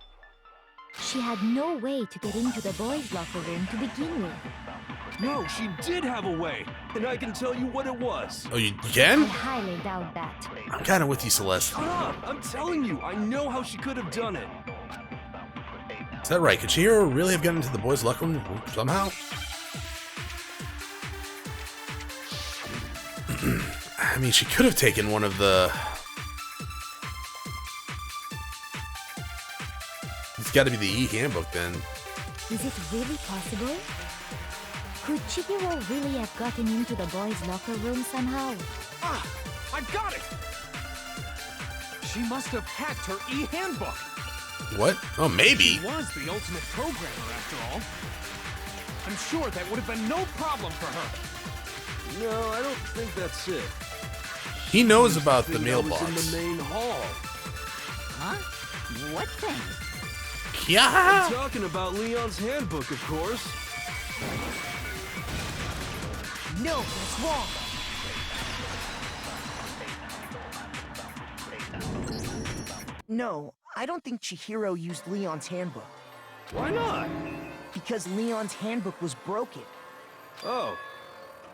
She had no way to get into the boys' locker room to begin with. No, she did have a way, and I can tell you what it was. Oh, you I can? highly doubt that. I'm kind of with you, Celeste. Shut up! I'm telling you, I know how she could have done it. Is that right? Could Chihiro really have gotten into the boys' locker room somehow? I mean, she could have taken one of the... It's got to be the e-handbook then. Is it really possible? Could Chihiro really have gotten into the boys' locker room somehow? Ah! I got it! She must have hacked her e-handbook. What? Oh, maybe. She was the ultimate programmer, after all. I'm sure that would have been no problem for her. No, I don't think that's it. He knows about the I was mailbox. in the main hall. Huh? What thing? Yeah. I'm talking about Leon's handbook, of course. No, that's wrong. No, I don't think Chihiro used Leon's handbook. Why not? Because Leon's handbook was broken. Oh.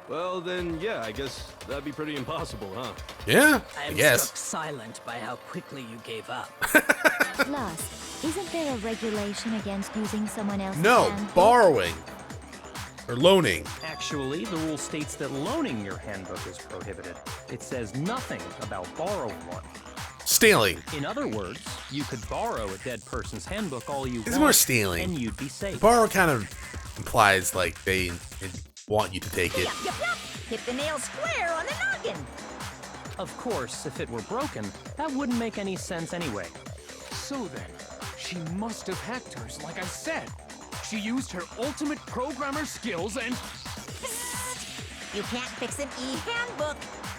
Well, then, yeah, I guess that'd be pretty impossible, huh? Yeah, I I am guess. struck silent by how quickly you gave up. Plus, isn't there a regulation against using someone else's No, handbook? borrowing. Or loaning. Actually, the rule states that loaning your handbook is prohibited. It says nothing about borrowing one. Stealing. In other words, you could borrow a dead person's handbook all you It's want, more stealing. and you'd be safe. Borrow kind of implies like they want you to take it. Yup, yup, yup. Hit the nail square on the noggin. Of course, if it were broken, that wouldn't make any sense anyway. So then, she must have hacked hers, like I said. She used her ultimate programmer skills and... You can't fix an e-handbook.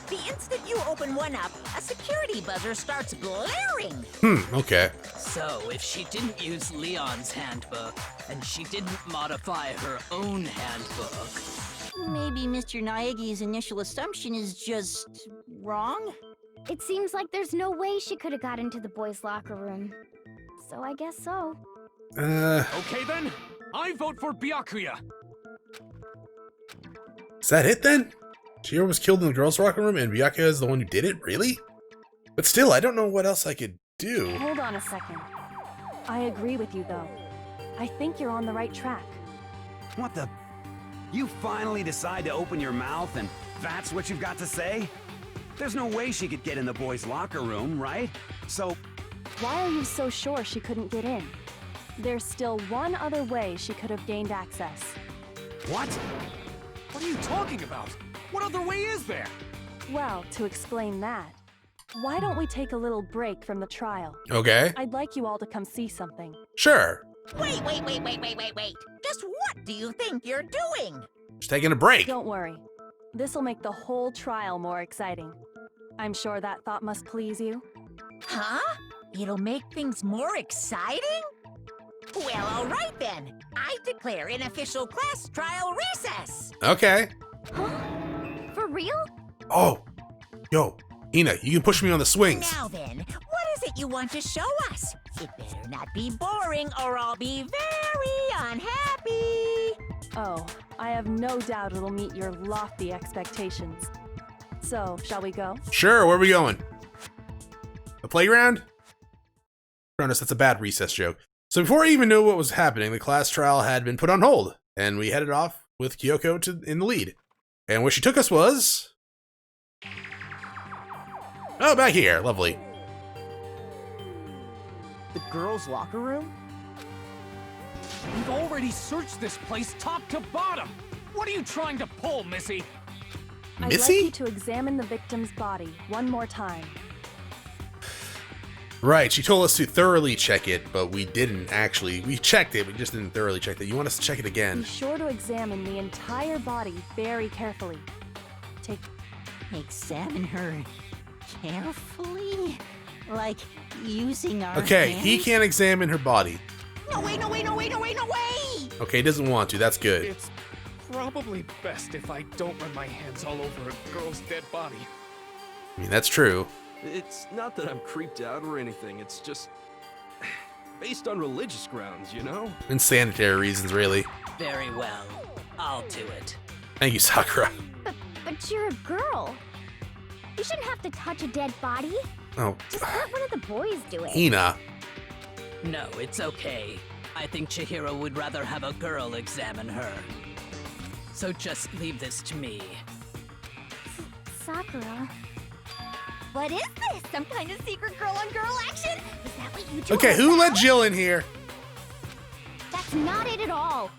The instant you open one up, a security buzzer starts blaring. Okay. So, if she didn't use Leon's handbook, and she didn't modify her own handbook... Maybe Mr. Naegi's initial assumption is just wrong? It seems like there's no way she could have got into the boys' locker room. So I guess so. Okay then, I vote for Byakuya. Is that it then? Chihiro was killed in the girls' locker room and Byakuya is the one who did it? Really? But still, I don't know what else I could do. Hold on a second. I agree with you, though. I think you're on the right track. What the? You finally decide to open your mouth and that's what you've got to say? There's no way she could get in the boys' locker room, right? So, Why are you so sure she couldn't get in? There's still one other way she could have gained access. what? What are you talking about? What other way is there? Well, to explain that, why don't we take a little break from the trial? Okay. I'd like you all to come see something. Sure. Wait. Just what do you think you're doing? Just taking a break. Don't worry. This'll make the whole trial more exciting. I'm sure that thought must please you. Huh? It'll make things more exciting? Well, all right then. I declare an official class trial recess. Okay. For real? Oh. Yo, Ina, you can push me on the swings. Now then, what is it you want to show us? It better not be boring or I'll be very unhappy. Oh, I have no doubt it'll meet your lofty expectations. So, shall we go? Sure, where are we going? The playground? Chronos, that's a bad recess joke. So before I even knew what was happening, the class trial had been put on hold, and we headed off with Kyoko in the lead. And where she took us was... Oh, back here. Lovely. The girls' locker room? We've already searched this place top to bottom. What are you trying to pull, Missy? I'd Missy? like you to examine the victim's body one more time. Right, she told us to thoroughly check it, but we didn't actually. We checked it, we just didn't thoroughly check it. You want us to check it Be again? sure to examine the entire body very carefully. Examine her carefully? Like using our Okay, he hands? can't examine her body. No way, no way, no way, no way, no way! Okay, he doesn't want to. That's good. It's probably best if I don't run my hands all over a girl's dead body. I mean, that's true. It's not that I'm creeped out or anything, it's just based on religious grounds, you know? And sanitary reasons, really. Very well. I'll do it. Thank you, Sakura. But you're a girl. You shouldn't have to touch a dead body. Oh, Just let one of the boys do it. Hina. No, it's okay. I think Chihiro would rather have a girl examine her. So just leave this to me. Sakura. What is this? Some kind of secret girl-on-girl action? Is that what you do? Okay, who let Jill in here? That's not it at all.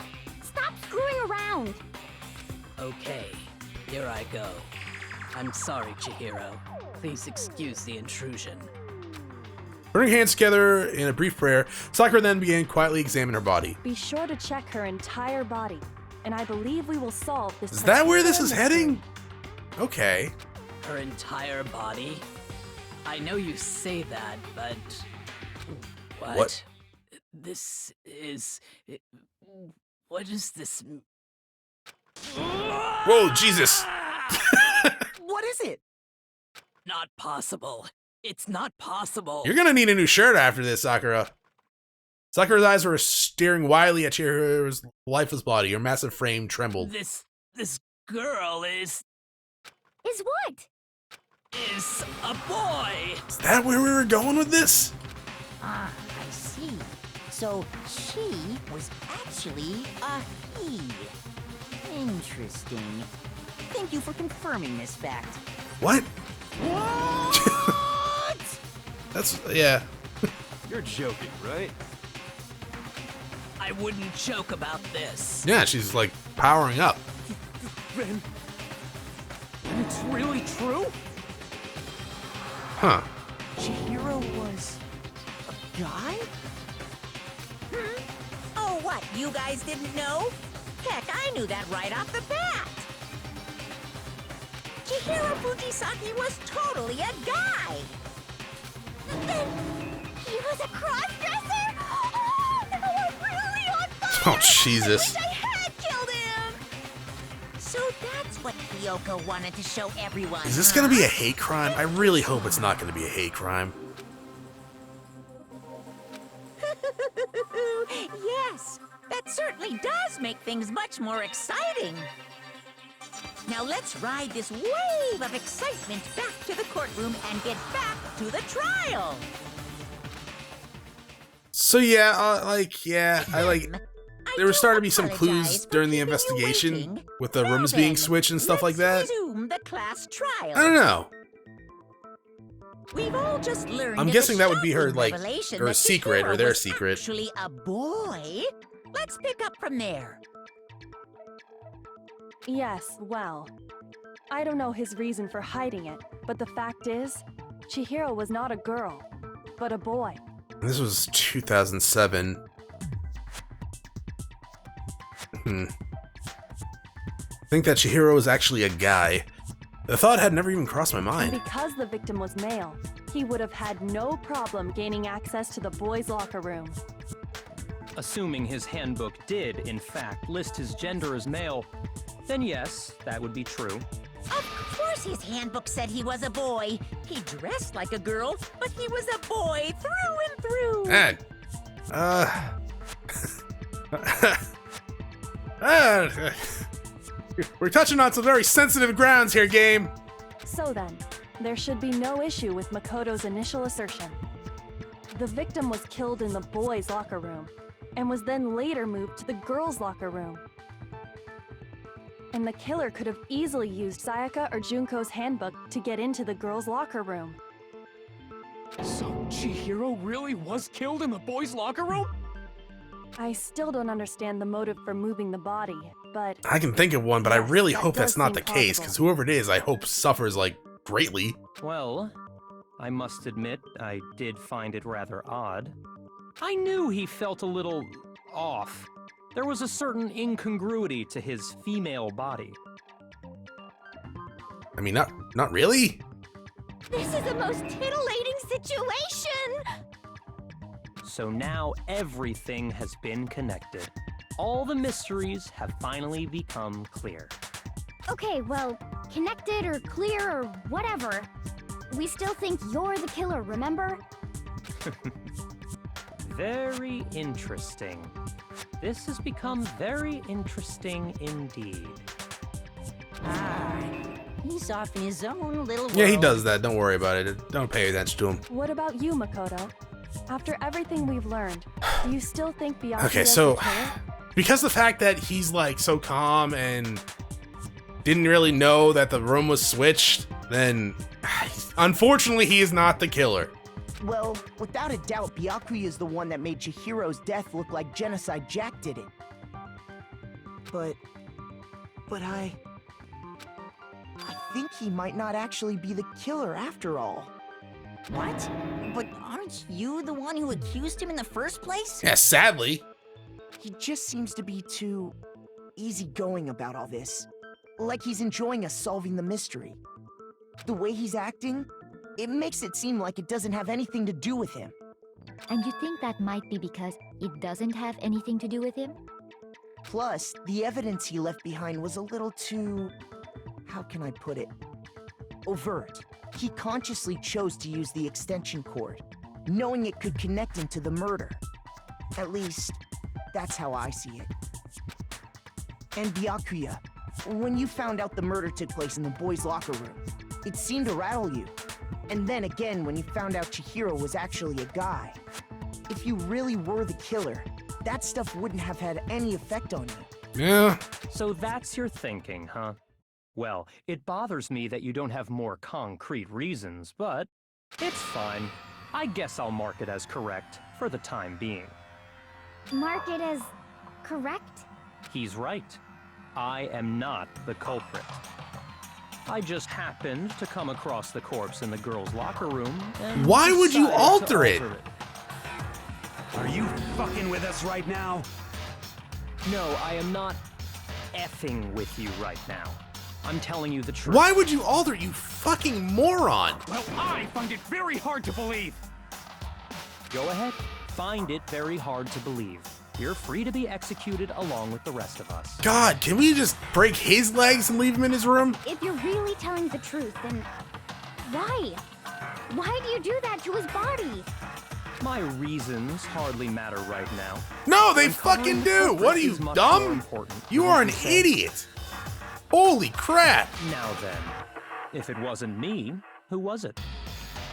Stop screwing around. Okay, here I go. I'm sorry, Chihiro. Please excuse the intrusion. Putting hands together in a brief prayer, Sakura then began quietly examine her body. Be sure to check her entire body, and I believe we will solve this. Is that where this is mystery. heading? Okay. Her entire body? I know you say that, but... What? This is... What is this... Whoa, Jesus! What is it? Not possible. It's not possible. You're gonna need a new shirt after this, Sakura. Sakura's eyes were staring wildly at Chihiro's lifeless body. Her massive frame trembled. This girl is what? Is a boy. Is that where we were going with this? Ah, I see. So she was actually a he. Interesting. Thank you for confirming this fact. What? What? That's, yeah. You're joking, right? I wouldn't joke about this. Yeah, she's like powering up. Then it's really true? Huh. Chihiro was a guy? Oh, what? You guys didn't know? Heck, I knew that right off the bat. Chihiro Fujisaki was totally a guy. Then he was a cross-dresser? Oh, now I'm really on fire! Oh, Jesus. I wish I had killed him! So that's what Kyoko wanted to show everyone. Is this gonna be a hate crime? I really hope it's not gonna be a hate crime. Yes, that certainly does make things much more exciting. Now let's ride this wave of excitement back to the courtroom and get back to the trial. So yeah, there were starting to be some clues during the investigation with the rooms being switched and stuff like that. Resume the class trial. I don't know. We've all just learned. I'm of guessing the that would be her, shocking like, revelation her that secret, or Chihiro their was secret. Actually, a boy. Let's pick up from there. Yes, well, I don't know his reason for hiding it, but the fact is, Chihiro was not a girl, but a boy. This was 2007. I think that Chihiro was actually a guy. The thought had never even crossed my And mind. because the victim was male, he would have had no problem gaining access to the boys' locker room. Assuming his handbook did, in fact, list his gender as male, then yes, that would be true. Of course his handbook said he was a boy. He dressed like a girl, but he was a boy through and through. We're touching on some very sensitive grounds here, game. So then, there should be no issue with Makoto's initial assertion. The victim was killed in the boys' locker room, and was then later moved to the girls' locker room. And the killer could have easily used Sayaka or Junko's handbook to get into the girls' locker room. So Chihiro really was killed in the boys' locker room? I still don't understand the motive for moving the body, but... I can think of one, but I really that hope does that's not seem the case, possible. because whoever it is, I hope suffers, like, greatly. Well, I must admit, I did find it rather odd. I knew he felt a little off. There was a certain incongruity to his female body. I mean, not really? This is the most titillating situation! So now everything has been connected. All the mysteries have finally become clear. Okay, well, connected or clear or whatever. We still think you're the killer, remember? Very interesting. This has become very interesting indeed. He's off in his own little world. Yeah, he does that. Don't worry about it. Don't pay attention to him. What about you, Makoto? After everything we've learned, do you still think Byakuya Okay, is so the killer? because the fact that he's like so calm and didn't really know that the room was switched, then unfortunately he is not the killer. Well, without a doubt, Byakuya is the one that made Chihiro's death look like Genocide Jack did it. But I think he might not actually be the killer after all. What? But aren't you the one who accused him in the first place? Yeah, sadly. He just seems to be too easygoing about all this. Like he's enjoying us solving the mystery. The way he's acting, it makes it seem like it doesn't have anything to do with him. And you think that might be because it doesn't have anything to do with him? Plus, the evidence he left behind was a little too... how can I put it? Overt. He consciously chose to use the extension cord, knowing it could connect him to the murder. At least, that's how I see it. And Byakuya, when you found out the murder took place in the boys' locker room, it seemed to rattle you. And then again, when you found out Chihiro was actually a guy. If you really were the killer, that stuff wouldn't have had any effect on you. Yeah. So that's your thinking, huh? Well, it bothers me that you don't have more concrete reasons, but it's fine. I guess I'll mark it as correct for the time being. Mark it as correct? He's right. I am not the culprit. I just happened to come across the corpse in the girls' locker room and Why would you decided to alter it? Are you fucking with us right now? No, I am not effing with you right now. I'm telling you the truth. Why would you alter it, you fucking moron? Well, I find it very hard to believe. Go ahead. Find it very hard to believe. You're free to be executed along with the rest of us. God, can we just break his legs and leave him in his room? If you're really telling the truth, then why? Why do you do that to his body? My reasons hardly matter right now. No, they Uncovering fucking the do. culprit What are you, is much more dumb? important, You are an wouldn't you say? idiot. Holy crap. Now then, if it wasn't me, who was it?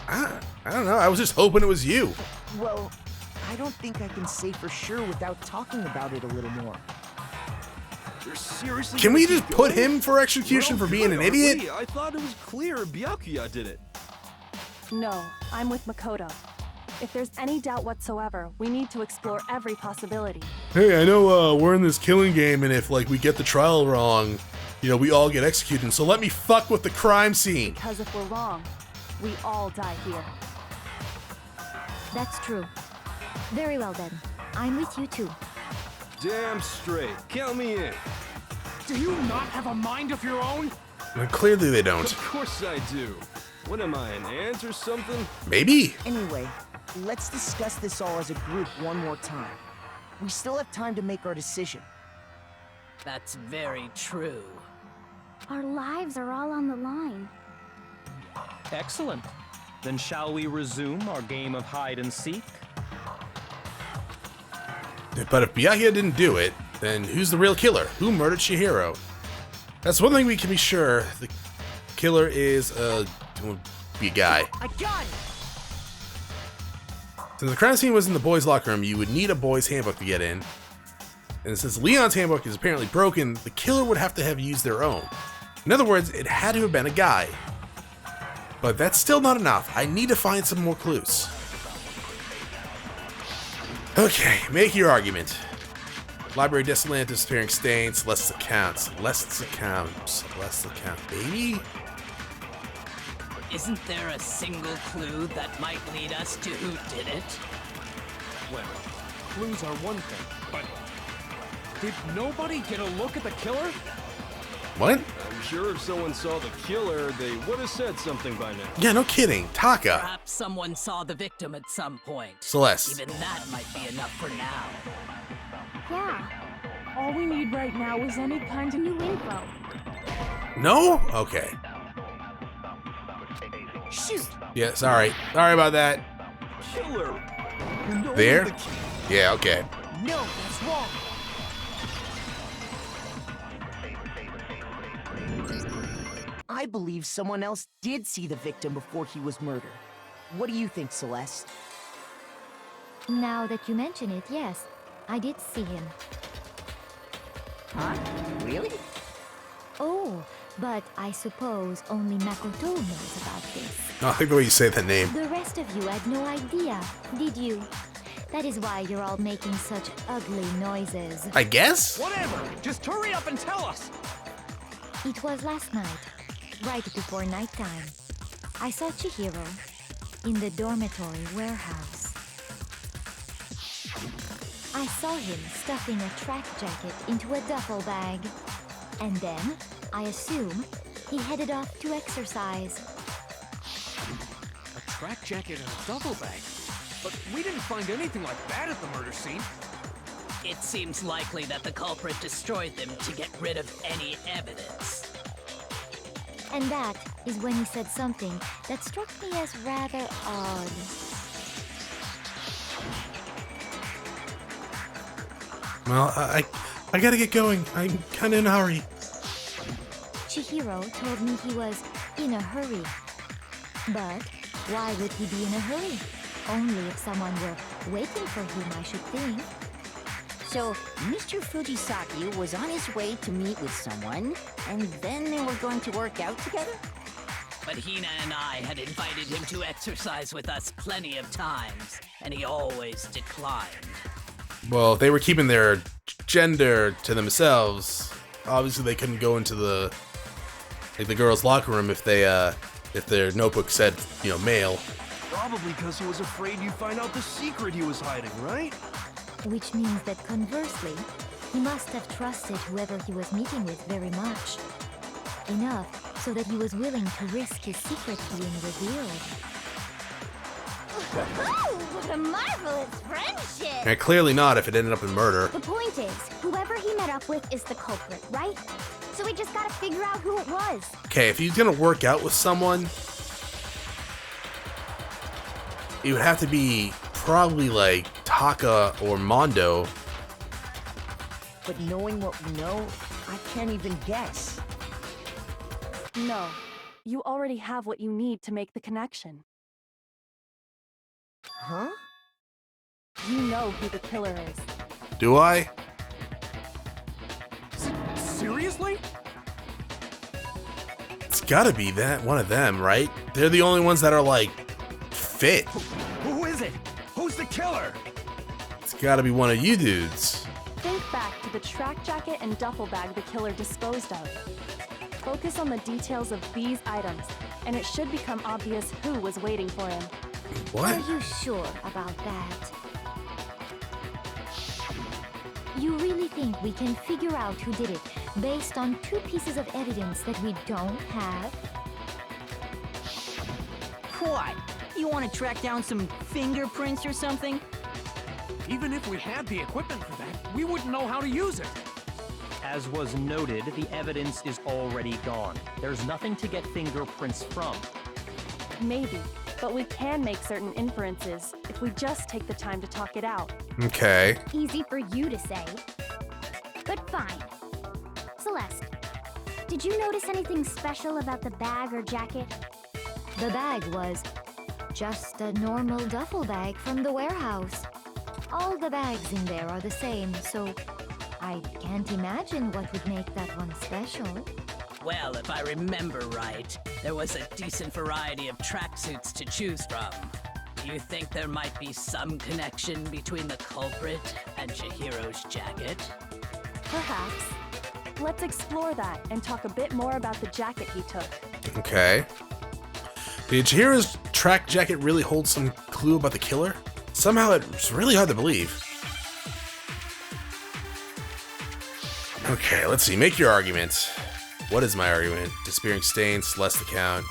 I don't know. I was just hoping it was you. Well, I don't think I can say for sure without talking about it a little more. You're seriously Can gonna we keep just put going? him for execution Well, for being good, an aren't idiot? we? I thought it was clear Byakuya did it. No, I'm with Makoto. If there's any doubt whatsoever, we need to explore every possibility. Hey, I know we're in this killing game, and if like we get the trial wrong, you know, we all get executed. So let me fuck with the crime scene. Because if we're wrong, we all die here. That's true. Very well then. I'm with you too. Damn straight. Count me in. Do you not have a mind of your own? Well, clearly they don't. Of course I do. What am I, an ant or something? Maybe. Anyway, let's discuss this all as a group one more time. We still have time to make our decision. That's very true. Our lives are all on the line. Excellent. Then shall we resume our game of hide and seek? But if Byakuya didn't do it, then who's the real killer? Who murdered Chihiro? That's one thing we can be sure. The killer is will be a guy. I got it! Since the crime scene was in the boys' locker room, you would need a boys' handbook to get in. And since Leon's handbook is apparently broken, the killer would have to have used their own. In other words, it had to have been a guy. But that's still not enough. I need to find some more clues. Okay, make your argument. Library desolate, disappearing stains, Celeste's accounts. Celeste's account, baby? Isn't there a single clue that might lead us to who did it? Well, clues are one thing, but did nobody get a look at the killer? What? I'm sure if someone saw the killer, they would have said something by now. Yeah, no kidding. Taka. Perhaps someone saw the victim at some point. Celeste. Even that might be enough for now. Yeah. All we need right now is any kind of new info. No? Okay. Shoot! Yeah, sorry. Sorry about that. Killer. There? Yeah, okay. No, that's wrong. I believe someone else did see the victim before he was murdered. What do you think, Celeste? Now that you mention it, yes, I did see him. Huh? Really? Oh, but I suppose only Makoto knows about this. Oh, I like the way you say that name. The rest of you had no idea, did you? That is why you're all making such ugly noises. I guess? Whatever! Just hurry up and tell us! It was last night, right before nighttime. I saw Chihiro in the dormitory warehouse. I saw him stuffing a track jacket into a duffel bag. And then, I assume, he headed off to exercise. A track jacket and a duffel bag? But we didn't find anything like that at the murder scene. It seems likely that the culprit destroyed them to get rid of any evidence. And that is when he said something that struck me as rather odd. Well, I gotta get going. I'm kinda in a hurry. Chihiro told me he was in a hurry. But why would he be in a hurry? Only if someone were waiting for him, I should think. So, Mr. Fujisaki was on his way to meet with someone, and then they were going to work out together? But Hina and I had invited him to exercise with us plenty of times, and he always declined. Well, if they were keeping their gender to themselves, obviously they couldn't go into the girls' locker room if their notebook said, male. Probably because he was afraid you'd find out the secret he was hiding, right? Which means that conversely, he must have trusted whoever he was meeting with very much. Enough so that he was willing to risk his secret being revealed. Oh, what a marvelous friendship! And clearly not if it ended up in murder. The point is, whoever he met up with is the culprit, right? So we just gotta figure out who it was. Okay, if he's gonna work out with someone, it would have to be probably like Taka or Mondo. But knowing what we know, I can't even guess. No, you already have what you need to make the connection. Huh? You know who the killer is. Do I? Seriously? It's gotta be one of them, right? They're the only ones that are like fit. Who is it? Who's the killer? It's gotta be one of you dudes. Think back to the track jacket and duffel bag the killer disposed of. Focus on the details of these items, and it should become obvious who was waiting for him. What? Are you sure about that? You really think we can figure out who did it based on 2 pieces of evidence that we don't have? What? You want to track down some fingerprints or something? Even if we had the equipment for that, we wouldn't know how to use it. As was noted, the evidence is already gone. There's nothing to get fingerprints from. Maybe, but we can make certain inferences if we just take the time to talk it out. Okay. Easy for you to say. But fine. Celeste, did you notice anything special about the bag or jacket? The bag was just a normal duffel bag from the warehouse. All the bags in there are the same, so I can't imagine what would make that one special. Well, if I remember right, there was a decent variety of tracksuits to choose from. Do you think there might be some connection between the culprit and Chihiro's jacket? Perhaps. Let's explore that and talk a bit more about the jacket he took. Okay. Did Chihiro's track jacket really hold some clue about the killer? Somehow it's really hard to believe. Okay, let's see. Make your argument. What is my argument? Disappearing stains, Celeste account.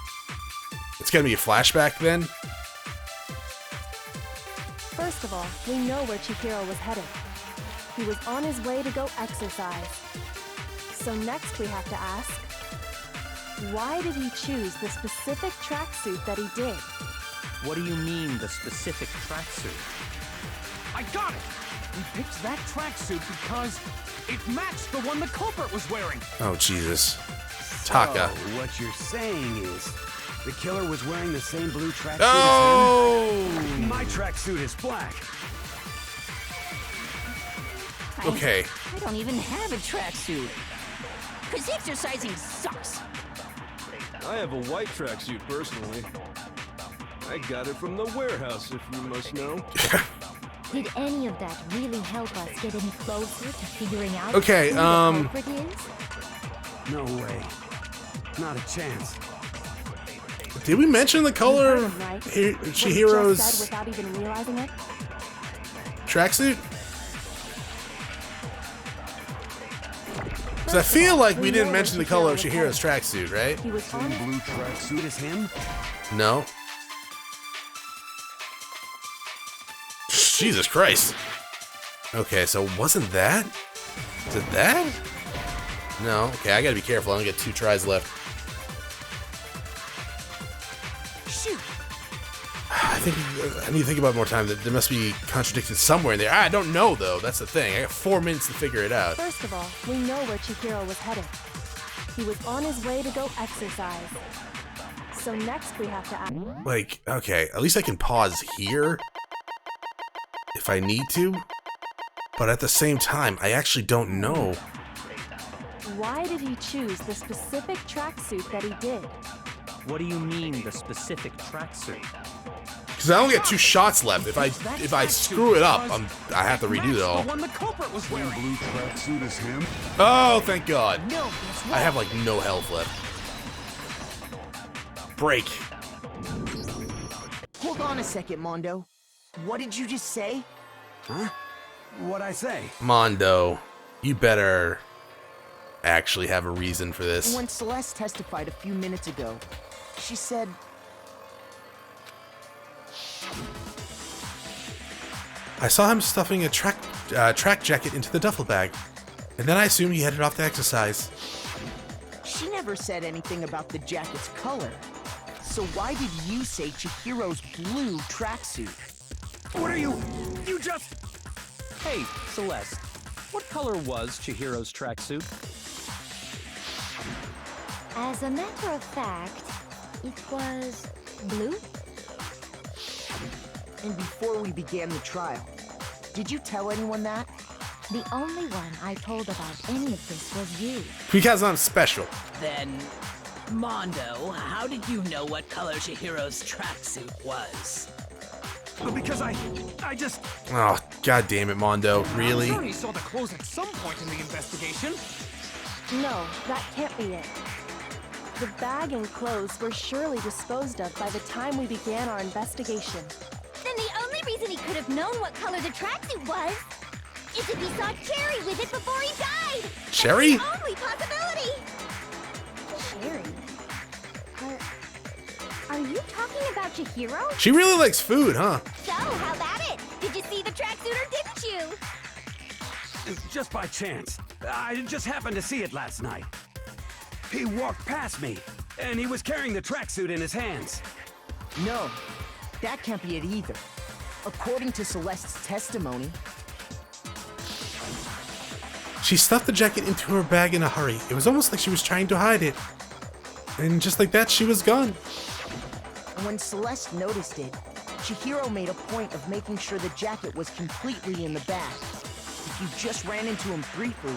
It's gonna be a flashback then? First of all, we know where Chihiro was headed. He was on his way to go exercise. So next we have to ask, why did he choose the specific tracksuit that he did? What do you mean, the specific tracksuit? I got it! He picked that tracksuit because it matched the one the culprit was wearing. Oh, Jesus. Taka. So, what you're saying is, the killer was wearing the same blue tracksuit Oh! as him? My tracksuit is black. Okay. I don't even have a tracksuit. Because exercising sucks. I have a white tracksuit personally. I got it from the warehouse, if you must know. Did any of that really help us get any closer to figuring out Okay, who the culprit is? No way. Not a chance. Did we mention the color You of heard him, right? What he just said Chihiro's without even realizing it? tracksuit? Because I feel like we didn't mention the color of Chihiro's tracksuit, right? He was on Blue tracksuit as him? No. Jesus Christ. Okay, so wasn't that? Is it that? No. Okay, I gotta be careful. I only get 2 tries left. Shoot. I think I need to think about it more time. There must be contradiction somewhere in there. I don't know though. That's the thing. I got 4 minutes to figure it out. First of all, we know where Chihiro was headed. He was on his way to go exercise. So next we have to ask. Like, okay, at least I can pause here if I need to. But at the same time, I actually don't know. Why did he choose the specific tracksuit that he did? What do you mean, the specific tracksuit? Because I only got 2 shots left. If I screw it up, I have to redo it all. The one the culprit was wearing. Blue tracksuit as him? Oh, thank God. No, guess what? I have like no health left. Break. Hold on a second, Mondo. What did you just say? Huh? What'd I say? Mondo, you better actually have a reason for this. When Celeste testified a few minutes ago, she said... I saw him stuffing a track jacket into the duffel bag, and then I assumed he headed off to exercise. She never said anything about the jacket's color. So why did you say Chihiro's blue tracksuit? What are you? You just... Hey, Celeste. What color was Chihiro's tracksuit? As a matter of fact, it was blue. And before we began the trial, did you tell anyone that? The only one I told about any of this was you. Because I'm special. Then, Mondo, how did you know what color Chihiro's tracksuit was? Because I just... Oh, God damn it, Mondo. Really? I'm sure he saw the clothes at some point in the investigation. No, that can't be it. The bag and clothes were surely disposed of by the time we began our investigation. Then the only reason he could have known what color the tracksuit was is if he saw Cherry with it before he died. Cherry? That's the only possibility. Cherry? Are you talking about Chihiro? She really likes food, huh? So, how about it? Did you see the tracksuit or didn't you? Just by chance. I just happened to see it last night. He walked past me, and he was carrying the tracksuit in his hands. No, that can't be it either. According to Celeste's testimony, She stuffed the jacket into her bag in a hurry. It was almost like she was trying to hide it. And just like that, she was gone. when Celeste noticed it, Chihiro made a point of making sure the jacket was completely in the bag. If you just ran into him briefly,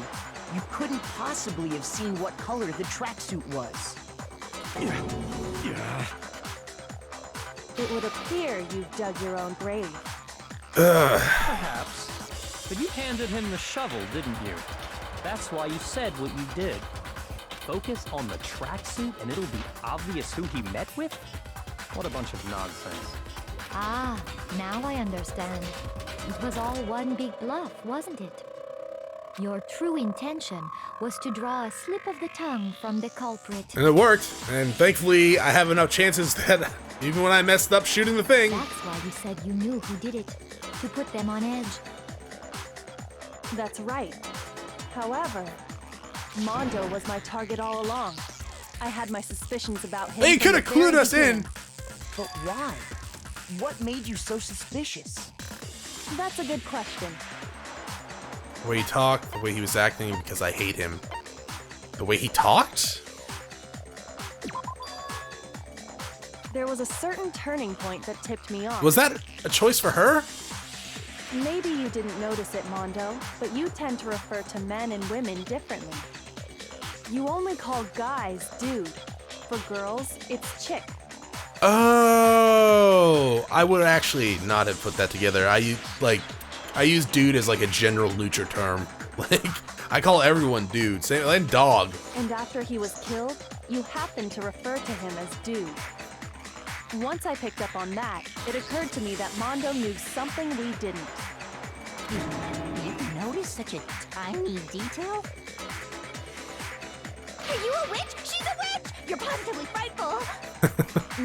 you couldn't possibly have seen what color the tracksuit was. It would appear you've dug your own grave. Perhaps. But you handed him the shovel, didn't you? That's why you said what you did. Focus on the tracksuit and it'll be obvious who he met with? What a bunch of nonsense. Ah, now I understand. It was all one big bluff, wasn't it? Your true intention was to draw a slip of the tongue from the culprit. And it worked. And thankfully, I have enough chances that even when I messed up shooting the thing. That's why you said you knew who did it, to put them on edge. That's right. However, Mondo was my target all along. I had my suspicions about him. They could have clued us in. But why? What made you so suspicious? That's a good question. The way he talked, the way he was acting, because I hate him. The way he talked? There was a certain turning point that tipped me off. Was that a choice for her? Maybe you didn't notice it, Mondo, but you tend to refer to men and women differently. You only call guys dude. For girls, it's chick. Oh, I would actually not have put that together. I use dude as like a general neutral term. Like, I call everyone dude. Same, and dog. And after he was killed, you happened to refer to him as dude. Once I picked up on that, it occurred to me that Mondo knew something we didn't. You notice such a tiny detail? Are you a witch? She's a witch! You're positively frightful!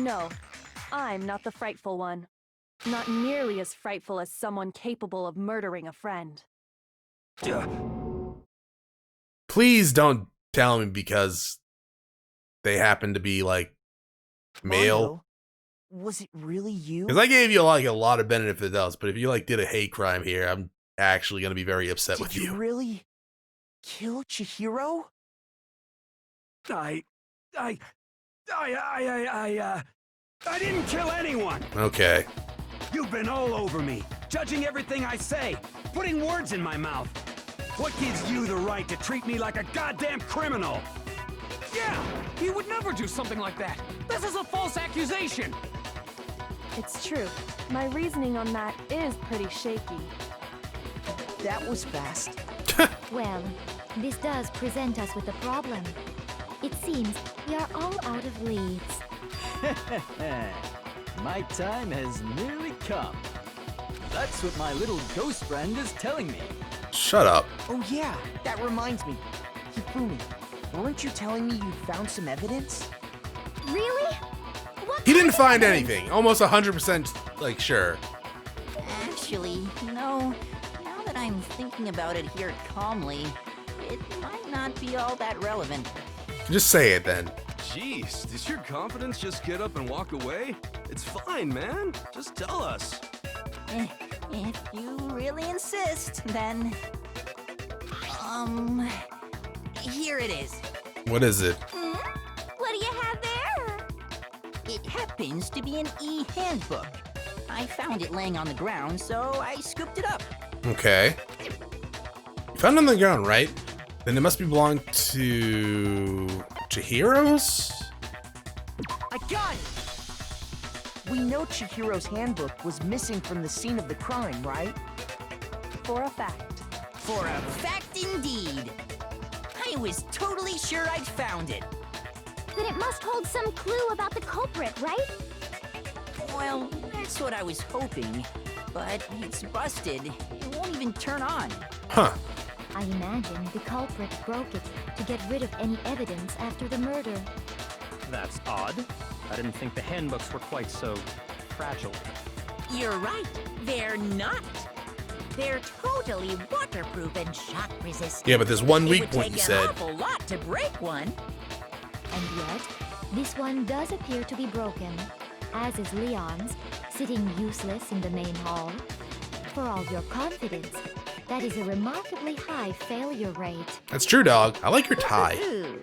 No, I'm not the frightful one. Not nearly as frightful as someone capable of murdering a friend. Please don't tell me because they happen to be like male. Mondo, was it really you? Because I gave you like a lot of benefit of the doubt, but if you like did a hate crime here, I'm actually gonna be very upset with Did you really kill Chihiro? I didn't kill anyone! Okay. You've been all over me, judging everything I say, putting words in my mouth. What gives you the right to treat me like a goddamn criminal? Yeah, he would never do something like that. This is a false accusation. It's true. My reasoning on that is pretty shaky. That was fast. Well, this does present us with a problem. It seems we are all out of leads. My time has nearly come. That's what my little ghost friend is telling me. Shut up. Oh yeah, that reminds me. Hifumi, weren't you telling me you found some evidence? Really? He didn't find anything. Almost 100% like sure. Actually, no. Now that I'm thinking about it here calmly, it might not be all that relevant. Just say it then. Jeez, does your confidence just get up and walk away? It's fine, man. Just tell us. If you really insist, then... Here it is. What is it? What do you have there? It happens to be an e-handbook. I found it laying on the ground, so I scooped it up. Okay. You found it on the ground, right? Then it must be belong to Chihiro's? I got it! We know Chihiro's handbook was missing from the scene of the crime, right? For a fact. For a fact indeed. I was totally sure I'd found it. Then it must hold some clue about the culprit, right? Well, that's what I was hoping. But it's busted. It won't even turn on. Huh. I imagine the culprit broke it to get rid of any evidence after the murder. That's odd. I didn't think the handbooks were quite so fragile. You're right. They're not. They're totally waterproof and shock resistant. Yeah, but there's one It weak would point take you an said. awful lot to break one. And yet, this one does appear to be broken, as is Leon's, sitting useless in the main hall. For all your confidence, that is a remarkably high failure rate. That's true, dog. I like your tie. Ooh.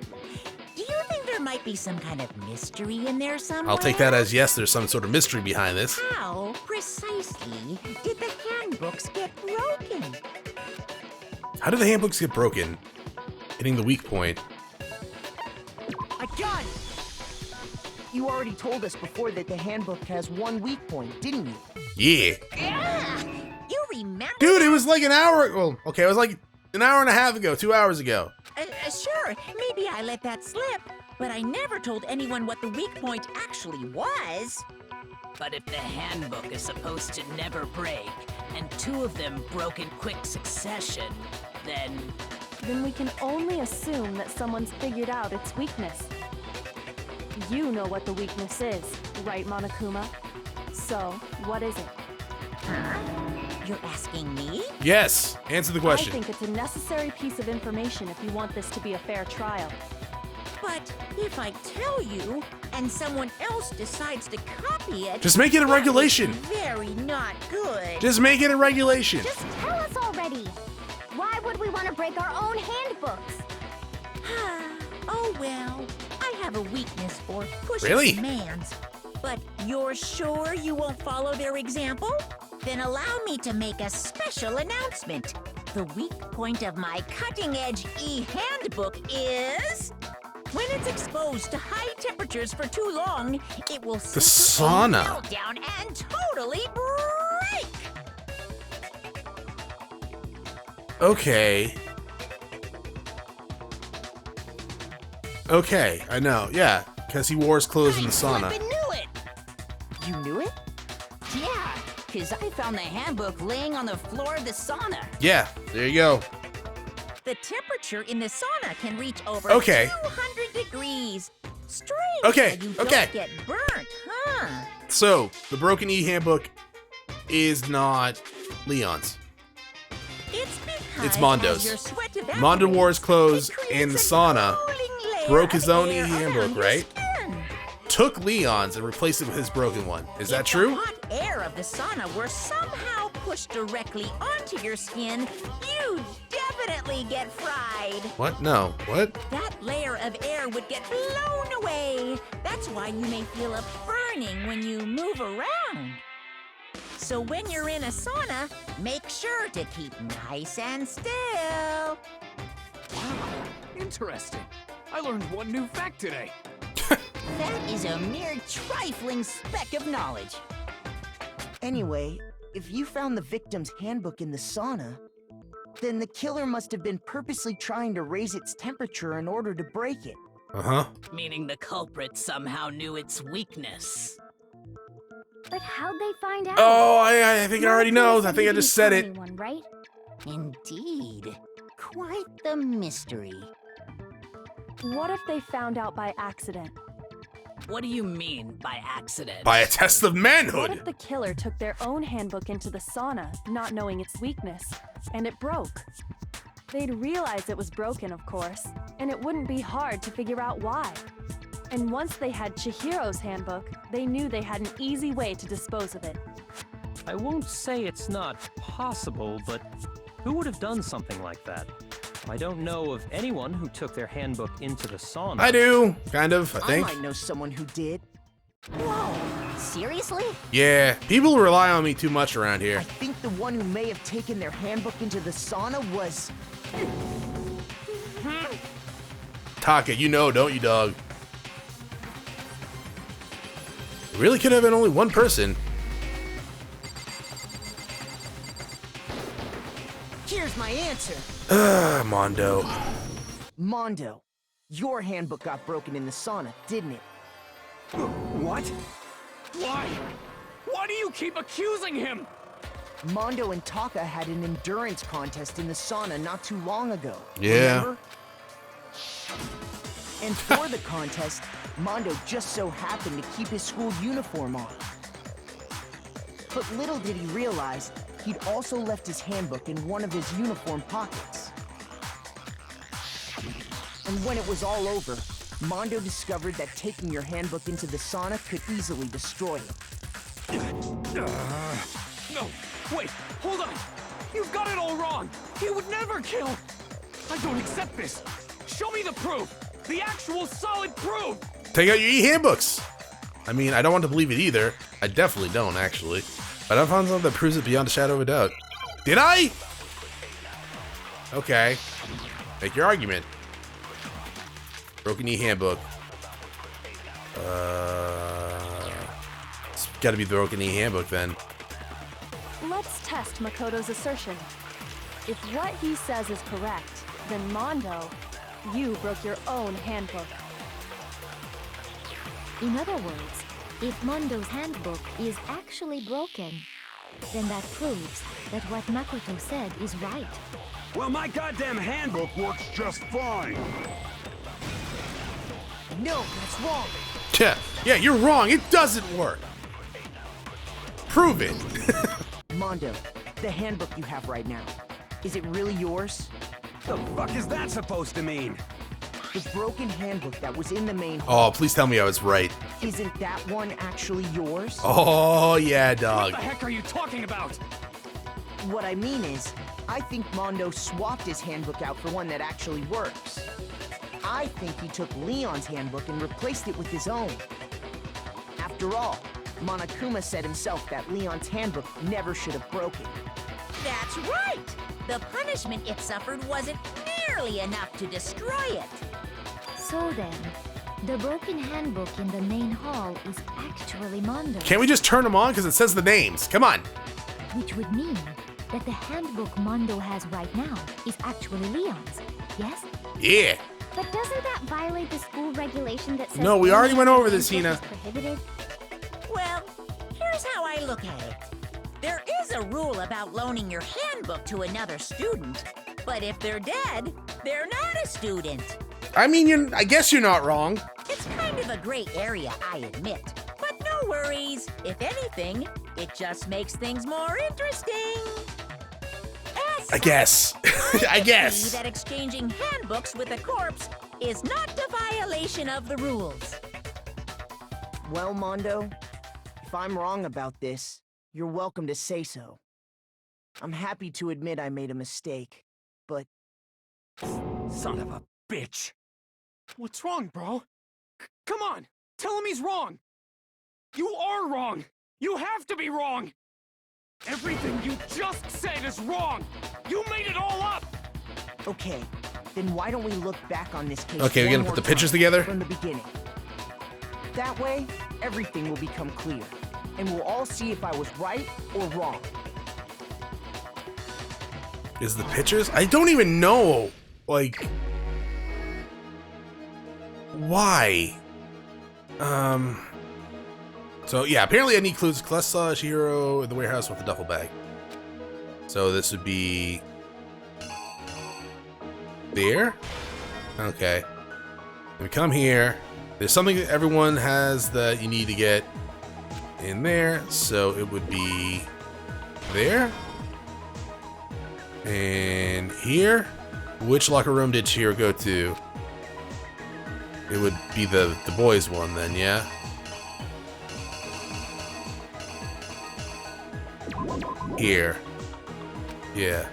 Do you think there might be some kind of mystery in there somewhere? I'll take that as yes, there's some sort of mystery behind this. How precisely did the handbooks get broken? How did the handbooks get broken? Hitting the weak point. I got it! You already told us before that the handbook has one weak point, didn't you? Yeah. Yeah. You remember? Dude, it was like an hour. Well, okay, it was like an hour and a half ago, 2 hours ago. Sure. Maybe I let that slip. but I never told anyone what the weak point actually was. But if the handbook is supposed to never break, and 2 of them broke in quick succession, then we can only assume that someone's figured out its weakness. You know what the weakness is, right, Monokuma? So, what is it? Huh? You're asking me? Yes! Answer the question. I think it's a necessary piece of information if you want this to be a fair trial. But if I tell you, and someone else decides to copy it... Just make it a regulation! Very not good. Just make it a regulation! Just tell us already! Why would we want to break our own handbooks? Oh well, I have a weakness for pushing Really? commands. But you're sure you won't follow their example? Then allow me to make a special announcement. The weak point of my cutting-edge e-handbook is... when it's exposed to high temperatures for too long, it will The sauna. melt down and totally break! Okay. Okay, I know. Yeah, because he wore his clothes in the sauna. I knew it! You knew it? Yeah, because I found the handbook laying on the floor of the sauna. Yeah, there you go. The temperature in the sauna can reach over Okay. 200 degrees. Strange Okay, that you okay. don't get burnt, huh? So, the Broken E handbook is not Leon's. It's because It's Mondo's. as your sweat evaporates, Mondo wore his clothes it in the creates a sauna, cooling layer broke his of own air e-handbook, around your right? skin. Took Leon's and replaced it with his broken one. Is that If true? the hot air of the sauna were somehow pushed directly onto your skin, you'd definitely get fried. What? No. What? That layer of air would get blown away. That's why you may feel a burning when you move around. So when you're in a sauna, make sure to keep nice and still. Wow, interesting. I learned one new fact today. That is a mere trifling speck of knowledge. Anyway, if you found the victim's handbook in the sauna, then the killer must have been purposely trying to raise its temperature in order to break it. Uh-huh. Meaning the culprit somehow knew its weakness. But how'd they find out? Oh, I think I already know. Monokuma I think I didn't just said tell it. anyone, right? Indeed. Quite the mystery. What if they found out by accident? What do you mean by accident? By a test of What manhood. if the killer took their own handbook into the sauna, not knowing its weakness, and it broke? They'd realize it was broken, of course, and it wouldn't be hard to figure out why. And once they had Chihiro's handbook, they knew they had an easy way to dispose of it. I won't say it's not possible, but who would have done something like that? I don't know of anyone who took their handbook into the sauna. I do. Kind of, I I think. might know someone who did. Whoa, seriously? Yeah, people rely on me too much around here. I think the one who may have taken their handbook into the sauna was... Taka, you know, don't you, dog? It really could have been only one person. Here's my answer. Mondo. Mondo, your handbook got broken in the sauna, didn't it? What? Why? Why do you keep accusing him? Mondo and Taka had an endurance contest in the sauna not too long ago. Yeah. Remember? And for the contest, Mondo just so happened to keep his school uniform on. But little did he realize, he'd also left his handbook in one of his uniform pockets. And when it was all over, Mondo discovered that taking your handbook into the sauna could easily destroy it. No, wait, hold on. You've got it all wrong. He would never kill. I don't accept this. Show me the proof. The actual solid proof. Take out your e-handbooks. I mean, I don't want to believe it either. I definitely don't, actually. But I found something that proves it beyond a shadow of a doubt. Did I? Okay. Make your argument. Broken e-handbook. It's gotta be the Broken e-handbook then. Let's test Makoto's assertion. If what he says is correct, then Mondo, you broke your own handbook. In other words, if Mondo's handbook is actually broken, then that proves that what Makoto said is right. Well, my goddamn handbook works just fine. No, that's wrong. Yeah, you're wrong. It doesn't work. Prove it. Mondo, the handbook you have right now, is it really yours? The fuck is that supposed to mean? The broken handbook that was in the main Oh, please tell me I was right. Isn't that one actually yours? Oh, yeah, dog. What the heck are you talking about? What I mean is, I think Mondo swapped his handbook out for one that actually works. I think he took Leon's handbook and replaced it with his own. After all, Monokuma said himself that Leon's handbook never should have broken. That's right! The punishment it suffered wasn't nearly enough to destroy it. So then, the broken handbook in the main hall is actually Mondo. Can't we just turn them on? Because it says the names. Come on. Which would mean that the handbook Mondo has right now is actually Leon's, yes? Yeah. But doesn't that violate the school regulation that says... No, we already went over this, handbook Hina. is prohibited? Well, here's how I look at it. There is a rule about loaning your handbook to another student, but if they're dead, they're not a student. I mean, I guess you're not wrong. It's kind of a gray area, I admit. But no worries. If anything, it just makes things more interesting. I guess. I guess. See that exchanging handbooks with a corpse is not a violation of the rules. Well, Mondo, if I'm wrong about this, you're welcome to say so. I'm happy to admit I made a mistake, but... Son of a bitch. What's wrong, bro? Come on, tell him he's wrong. You are wrong. You have to be wrong. Everything you just said is wrong. You made it all up. Okay, then why don't we look back on this case Okay, we're one gonna more put the pictures time together? from the beginning. That way, everything will become clear, and we'll all see if I was right or wrong. Is the pictures? I don't even know. Like, why? So yeah, apparently I need clues. Class saw Chihiro in the warehouse with a duffel bag. So this would be there. Okay. We come here. There's something that everyone has that you need to get in there. So it would be there. And here. Which locker room did Chihiro go to? It would be the boys one then, yeah? Here. Yeah.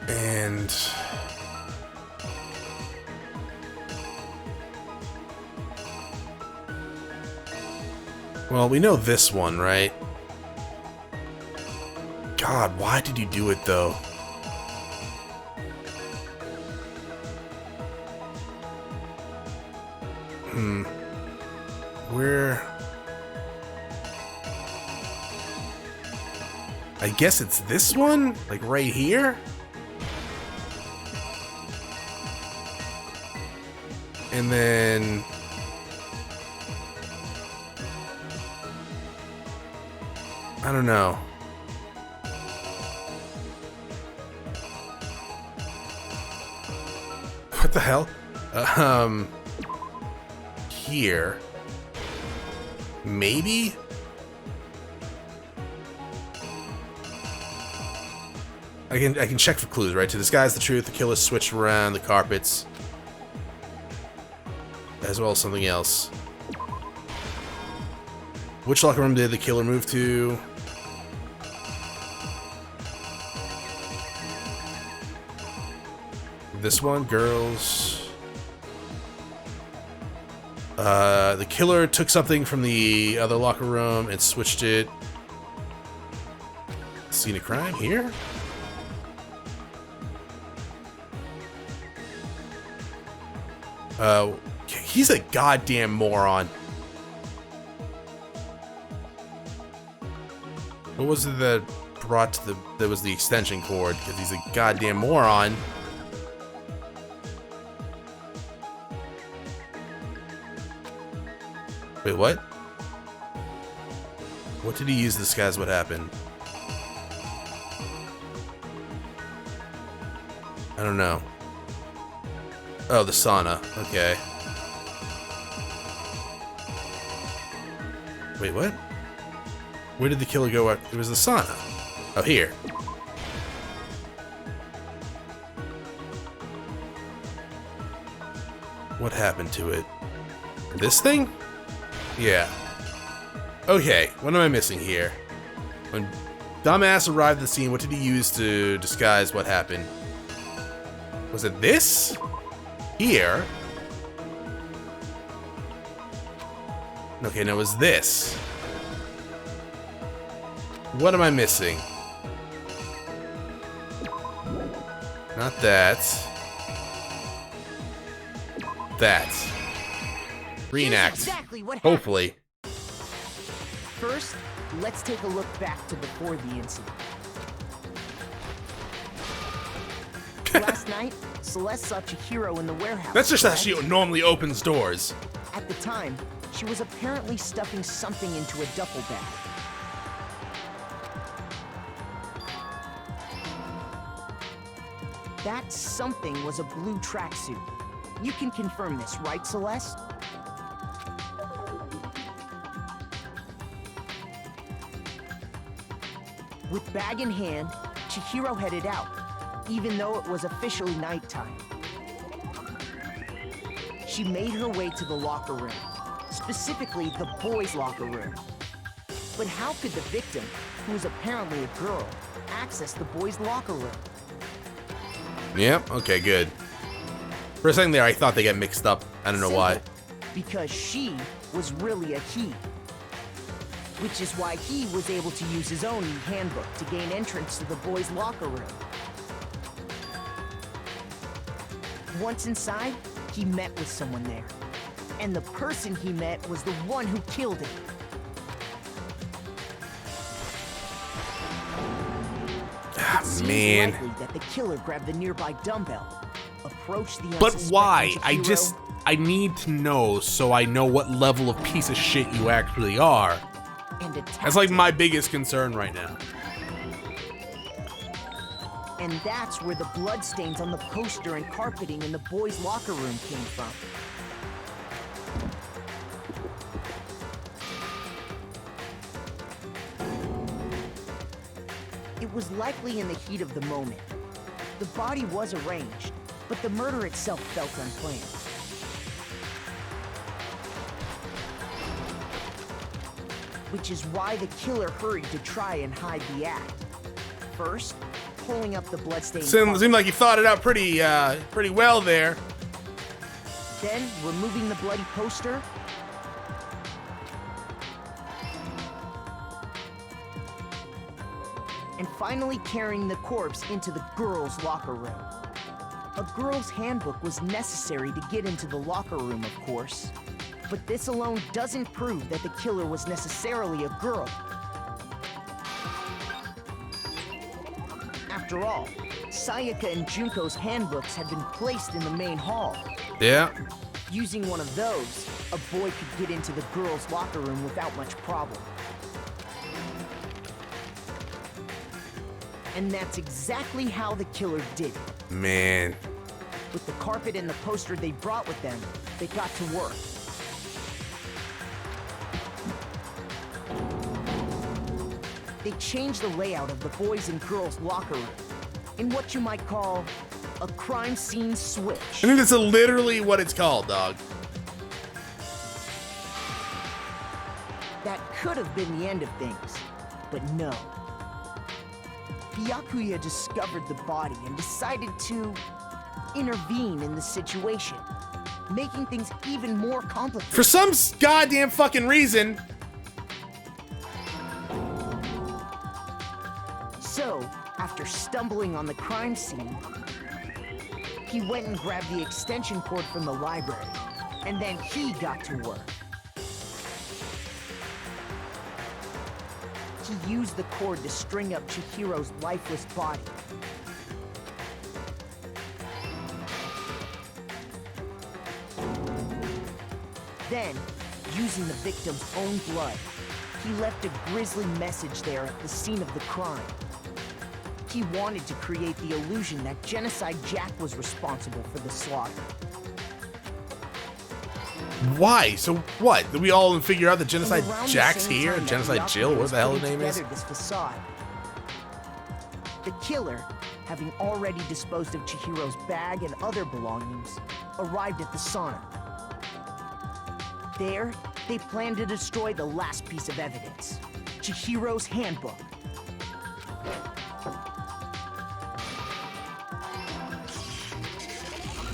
And... well, we know this one, right? God, why did you do it, though? Where... I guess it's this one? Like right here? And then... I don't know. What the hell? Here. Maybe? I can check for clues, right? To disguise the truth, the killer switched around the carpets. As well as something else. Which locker room did the killer move to? This one, girls. The killer took something from the other locker room and switched it. Scene of crime here? He's a goddamn moron. What was it that brought to the... that was the extension cord? Because he's a goddamn moron. Wait, what? What did he use to disguise what happened? I don't know. Oh, the sauna. Okay. Wait, what? Where did the killer go? It was the sauna. Oh, here. What happened to it? This thing? Yeah. Okay, what am I missing here? When Dumbass arrived at the scene, what did he use to disguise what happened? Was it this? Here? Okay, no, it was this. What am I missing? Not that. That. Reenact. Exactly what Hopefully. First, let's take a look back to before the incident. Last night, Celeste saw Chihiro in the warehouse. That's just how she normally opens doors. At the time, she was apparently stuffing something into a duffel bag. That something was a blue tracksuit. You can confirm this, right, Celeste? With bag in hand, Chihiro headed out, even though it was officially nighttime. She made her way to the locker room, specifically the boys' locker room. But how could the victim, who was apparently a girl, access the boys' locker room? Yep, okay, good. For a second there, I thought they got mixed up. I don't know why. Because she was really a he. Which is why he was able to use his own handbook to gain entrance to the boys' locker room. Once inside, he met with someone there. And the person he met was the one who killed him. Ah, it seems man. likely that the killer grabbed the nearby dumbbell, approached the But unsuspecting why? Chihiro, I need to know so I know what level of piece of shit you actually are. and attacked That's like him. my biggest concern right now. And that's where the bloodstains on the poster and carpeting in the boys' locker room came from. It was likely in the heat of the moment. The body was arranged, but the murder itself felt unplanned. Which is why the killer hurried to try and hide the act. First, pulling up the bloodstained Seemed like you thought it out pretty well there. Then, removing the bloody poster. And finally carrying the corpse into the girls' locker room. A girl's handbook was necessary to get into the locker room, of course. But this alone doesn't prove that the killer was necessarily a girl. After all, Sayaka and Junko's handbooks had been placed in the main hall. Yeah. Using one of those, a boy could get into the girls' locker room without much problem. And that's exactly how the killer did it. Man. With the carpet and the poster they brought with them, they got to work. They changed the layout of the boys' and girls' locker room in what you might call a crime scene switch. I think that's literally what it's called, dog. That could have been the end of things, but no. Byakuya discovered the body and decided to intervene in the situation, making things even more complicated. For some goddamn fucking reason. So, after stumbling on the crime scene, he went and grabbed the extension cord from the library, and then he got to work. He used the cord to string up Chihiro's lifeless body. Then, using the victim's own blood. He left a grisly message there at the scene of the crime. He wanted to create the illusion that Genocide Jack was responsible for the slaughter. Why? So what? Did we all figure out that Genocide And around the Jack's same here? time that Genocide Byakuya Jill? What was the hell the putting name is? together this facade, the killer, having already disposed of Chihiro's bag and other belongings, arrived at the sauna. There, they planned to destroy the last piece of evidence, Chihiro's handbook.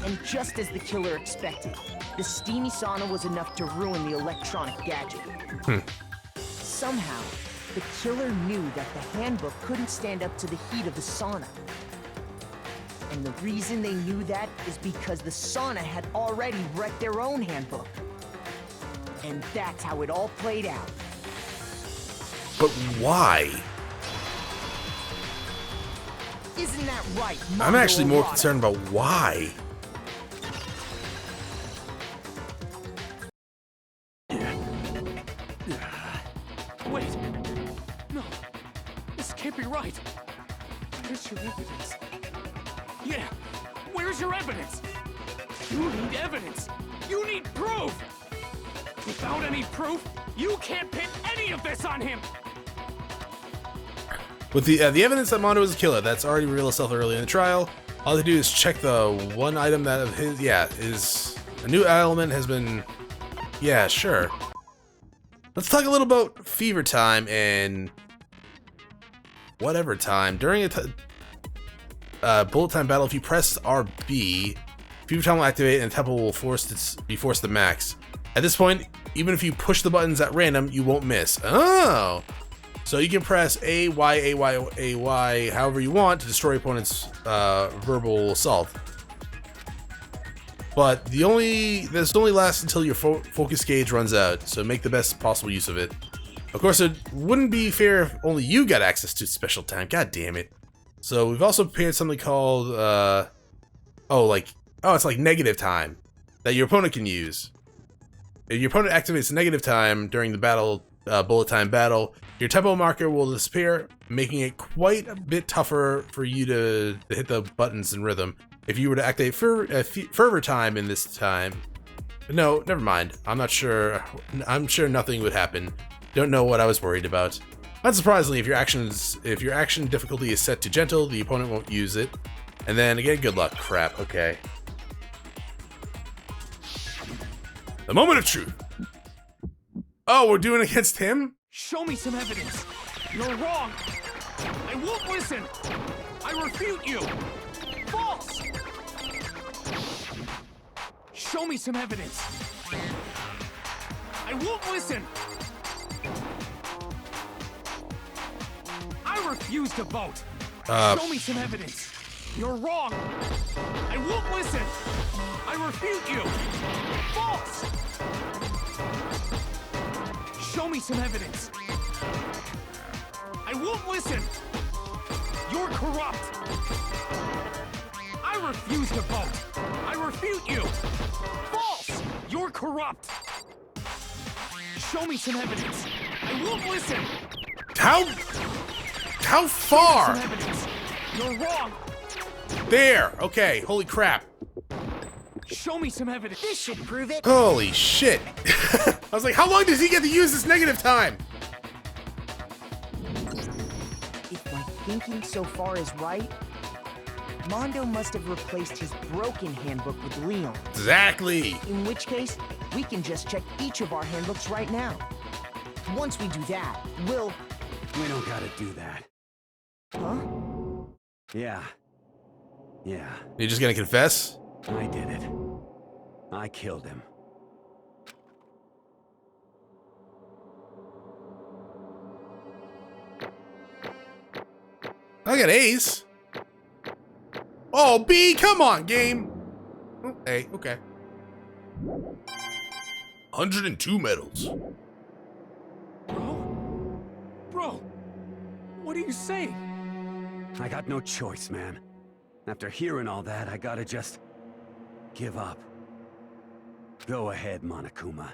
And just as the killer expected, the steamy sauna was enough to ruin the electronic gadget. Somehow, the killer knew that the handbook couldn't stand up to the heat of the sauna. And the reason they knew that is because the sauna had already wrecked their own handbook. And that's how it all played out. But why? Isn't that right, I'm Mondo actually more Arata? concerned about why. Wait! No! This can't be right! Where's your evidence? Yeah! Where's your evidence? You need evidence! You need proof! Without any proof, you can't pin any of this on him! With the evidence that Mondo is a killer, that's already revealed itself early in the trial. All they do is check the one item that of his, is a new element has been, sure. Let's talk a little about fever time and whatever time. During a bullet time battle, if you press RB, fever time will activate and the tempo will be forced to max. At this point, even if you push the buttons at random, you won't miss. Oh! So you can press A, Y, A, Y, A, Y, however you want to destroy opponent's verbal assault. But this only lasts until your focus gauge runs out, so make the best possible use of it. Of course, it wouldn't be fair if only you got access to special time. God damn it. So we've also prepared something called, it's like negative time that your opponent can use. If your opponent activates negative time during the battle, bullet time battle, your tempo marker will disappear, making it quite a bit tougher for you to hit the buttons in rhythm. If you were to activate fervor time in this time, no, never mind. I'm not sure. I'm sure nothing would happen. Don't know what I was worried about. Unsurprisingly, if your action difficulty is set to gentle, the opponent won't use it. And then again, good luck. Crap. Okay. The moment of truth. Oh, we're doing against him? Show me some evidence! You're wrong! I won't listen! I refute you! False! Show me some evidence! I won't listen! I refuse to vote! Show me some evidence! You're wrong! I won't listen! I refute you! False! Show me some evidence! I won't listen! You're corrupt! I refuse to vote! I refute you! False! You're corrupt! Show me some evidence! I won't listen! How far? Show me some evidence! You're wrong! There! Okay, holy crap. Show me some evidence! This should prove it! Holy shit! I was like, how long does he get to use this negative time? If my thinking so far is right, Mondo must have replaced his broken handbook with Leon. Exactly! In which case, we can just check each of our handbooks right now. Once we do that, we'll... We don't gotta do that. Huh? Yeah. You're just gonna confess? I did it. I killed him. I got A's. Oh, B, come on, game. Oh, A, okay. 102 medals. Bro, what are you saying? I got no choice, man. After hearing all that, I gotta just give up. Go ahead, Monokuma.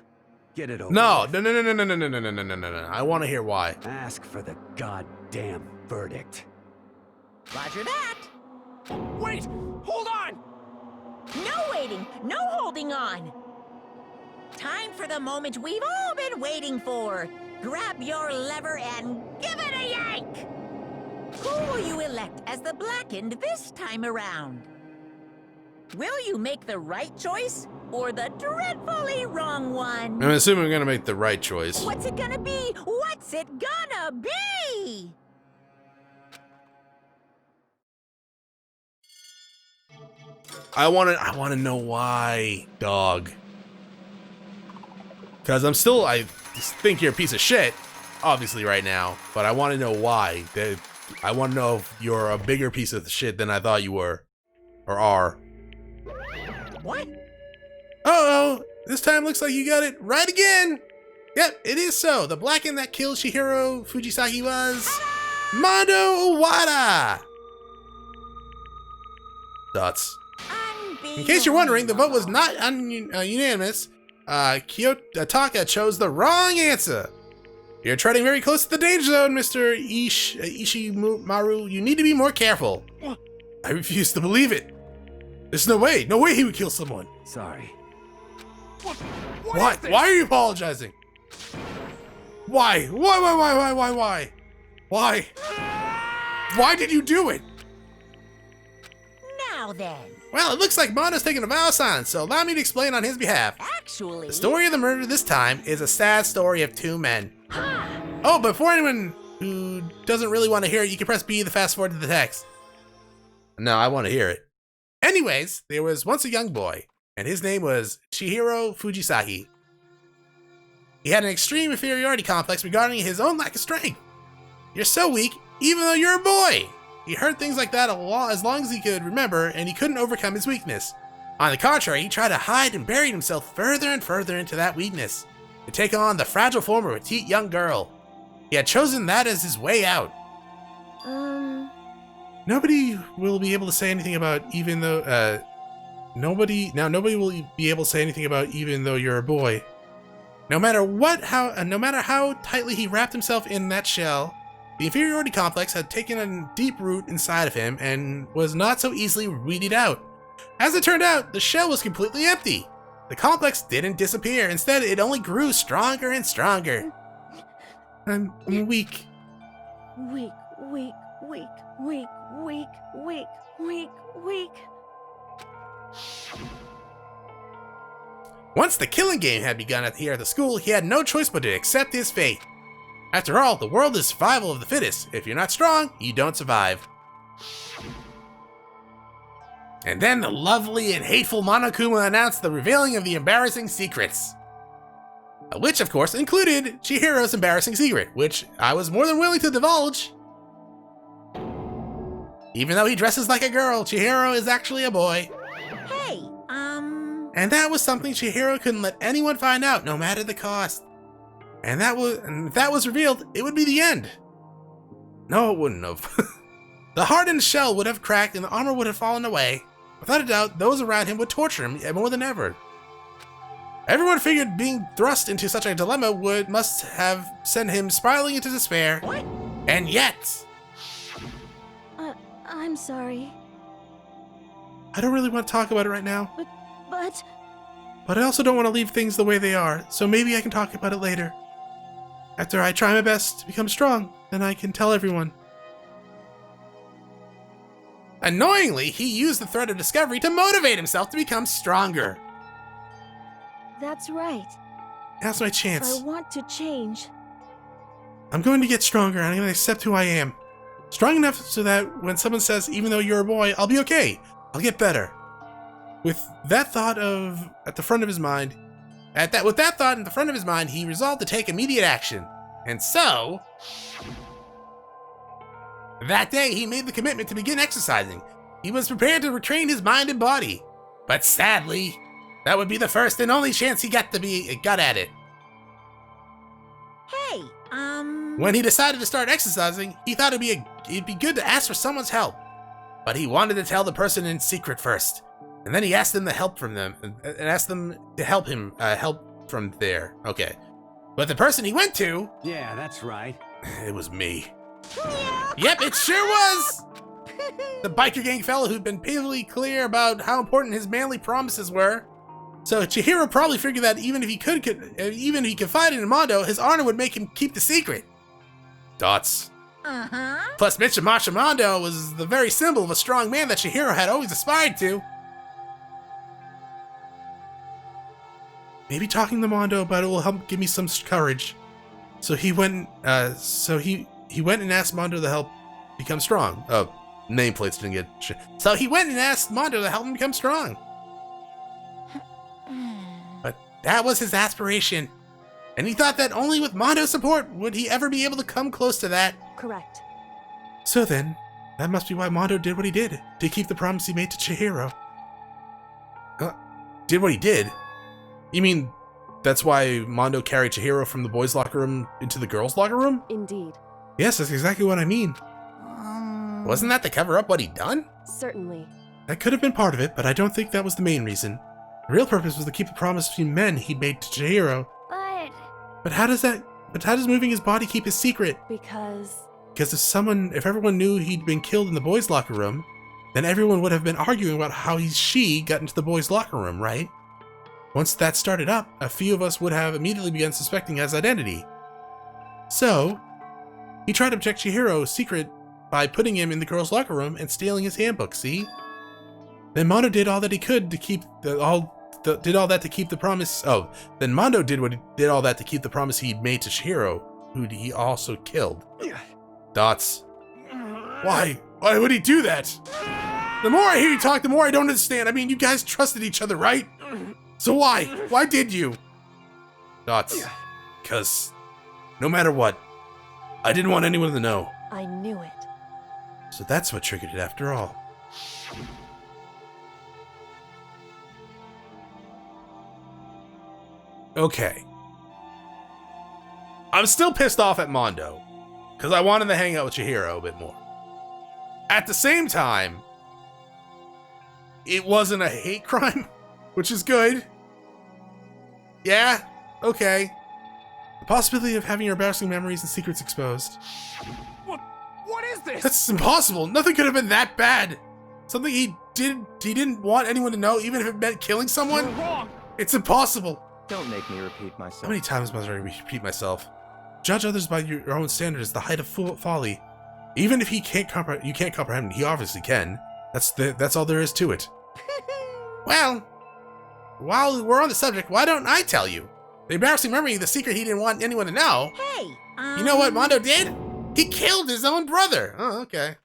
get it over No, with. no. I want to hear why. Ask for the goddamn verdict. Roger that. Wait! Hold on! No waiting, no holding on. Time for the moment we've all been waiting for. Grab your lever and give it a yank. Who will you elect as the Blackened this time around? Will you make the right choice or the dreadfully wrong one? I'm assuming we're gonna make the right choice. What's it gonna be? What's it gonna be? I want to know why, dog. Because I think you're a piece of shit, obviously right now, but I want to know why. I want to know if you're a bigger piece of shit than I thought you were, or are. What? Uh-oh, this time looks like you got it right again. Yep, it is so. The Blackened that killed Chihiro Fujisaki was Mondo Owada. Thoughts? In case you're wondering, the vote was not unanimous. Taka chose the wrong answer. You're treading very close to the danger zone, Mr. Ishimaru. You need to be more careful. I refuse to believe it. There's no way he would kill someone. Sorry. Why? Why are you apologizing? Why? Why? Why did you do it? Now then. Well, it looks like Mondo's taking a vow of silence, so allow me to explain on his behalf. Actually... The story of the murder this time is a sad story of two men. Oh, but for anyone who doesn't really want to hear it, you can press B to fast forward to the text. No, I want to hear it. Anyways, there was once a young boy, and his name was Chihiro Fujisaki. He had an extreme inferiority complex regarding his own lack of strength. You're so weak, even though you're a boy. He heard things like that as long as he could remember, and he couldn't overcome his weakness. On the contrary, he tried to hide and buried himself further and further into that weakness, to take on the fragile form of a petite young girl. He had chosen that as his way out. Nobody will be able to say anything about even though, nobody will be able to say anything about even though you're a boy. No matter how tightly he wrapped himself in that shell, the inferiority complex had taken a deep root inside of him and was not so easily weeded out. As it turned out, the shell was completely empty. The complex didn't disappear. Instead, it only grew stronger and stronger. I'm weak. Weak. Once the killing game had begun here at the school, he had no choice but to accept his fate. After all, the world is survival of the fittest. If you're not strong, you don't survive. And then the lovely and hateful Monokuma announced the revealing of the embarrassing secrets. Which, of course, included Chihiro's embarrassing secret, which I was more than willing to divulge. Even though he dresses like a girl, Chihiro is actually a boy. Hey, And that was something Chihiro couldn't let anyone find out, no matter the cost. And if that was revealed, it would be the end. No, it wouldn't have. The hardened shell would have cracked and the armor would have fallen away. Without a doubt, those around him would torture him more than ever. Everyone figured being thrust into such a dilemma must have sent him spiraling into despair. What? And yet... I'm sorry. I don't really want to talk about it right now. But I also don't want to leave things the way they are, so maybe I can talk about it later. After I try my best to become strong, then I can tell everyone. Annoyingly, he used the threat of discovery to motivate himself to become stronger. that's right. Now's my chance. I want to change. I'm going to get stronger and I'm going to accept who I am. Strong enough so that when someone says, even though you're a boy, I'll be okay. I'll get better. With that thought in the front of his mind, he resolved to take immediate action. And so, that day he made the commitment to begin exercising. He was prepared to retrain his mind and body. But sadly, that would be the first and only chance he got at it. Hey, When he decided to start exercising, he thought it'd be good to ask for someone's help. But he wanted to tell the person in secret first. And then he asked them to help from them, and asked them to help him, help from there. Okay. But the person he went to... Yeah, that's right. It was me. Yep, it sure was! The biker gang fellow who'd been painfully clear about how important his manly promises were. So Chihiro probably figured that even if he confided in Mondo, his honor would make him keep the secret. Dots. Plus, Mitsumasha Mondo was the very symbol of a strong man that Chihiro had always aspired to. Maybe talking to Mondo about it will help give me some courage. So he went. He went and asked Mondo to help become strong. Oh, nameplates didn't get. So he went and asked Mondo to help him become strong. But that was his aspiration, and he thought that only with Mondo's support would he ever be able to come close to that. Correct. So then, that must be why Mondo did what he did, to keep the promise he made to Chihiro. Did what he did? You mean that's why Mondo carried Chihiro from the boys' locker room into the girls' locker room? Indeed. Yes, that's exactly what I mean. Wasn't that to cover up what he'd done? Certainly. That could have been part of it, but I don't think that was the main reason. The real purpose was to keep the promise between men he'd made to Chihiro. But how does moving his body keep his secret? Because if everyone knew he'd been killed in the boys' locker room, then everyone would have been arguing about how she got into the boys' locker room, right? Once that started up, a few of us would have immediately begun suspecting his identity. So, he tried to protect Chihiro's secret by putting him in the girls' locker room and stealing his handbook, see? Then Mondo did all that he could to keep did all that to keep the promise. Oh, then Mondo did all that to keep the promise he'd made to Chihiro, who he also killed. Dots. Why? Why would he do that? The more I hear you talk, the more I don't understand. I mean, you guys trusted each other, right? So why? Why did you? Dots. Because no matter what, I didn't want anyone to know. I knew it. So that's what triggered it after all. Okay. I'm still pissed off at Mondo, because I wanted to hang out with Chihiro a bit more. At the same time, it wasn't a hate crime, which is good. Yeah, okay. The possibility of having your embarrassing memories and secrets exposed. What is this? That's impossible. Nothing could have been that bad. Something he didn't want anyone to know, even if it meant killing someone? You're wrong. It's impossible. Don't make me repeat myself. How many times must I repeat myself? Judge others by your own standards is the height of folly. Even if you can't comprehend, he obviously can. That's all there is to it. Well, while we're on the subject, why don't I tell you? The embarrassing memory, the secret he didn't want anyone to know. Hey, You know what Mondo did? He killed his own brother. Oh, okay.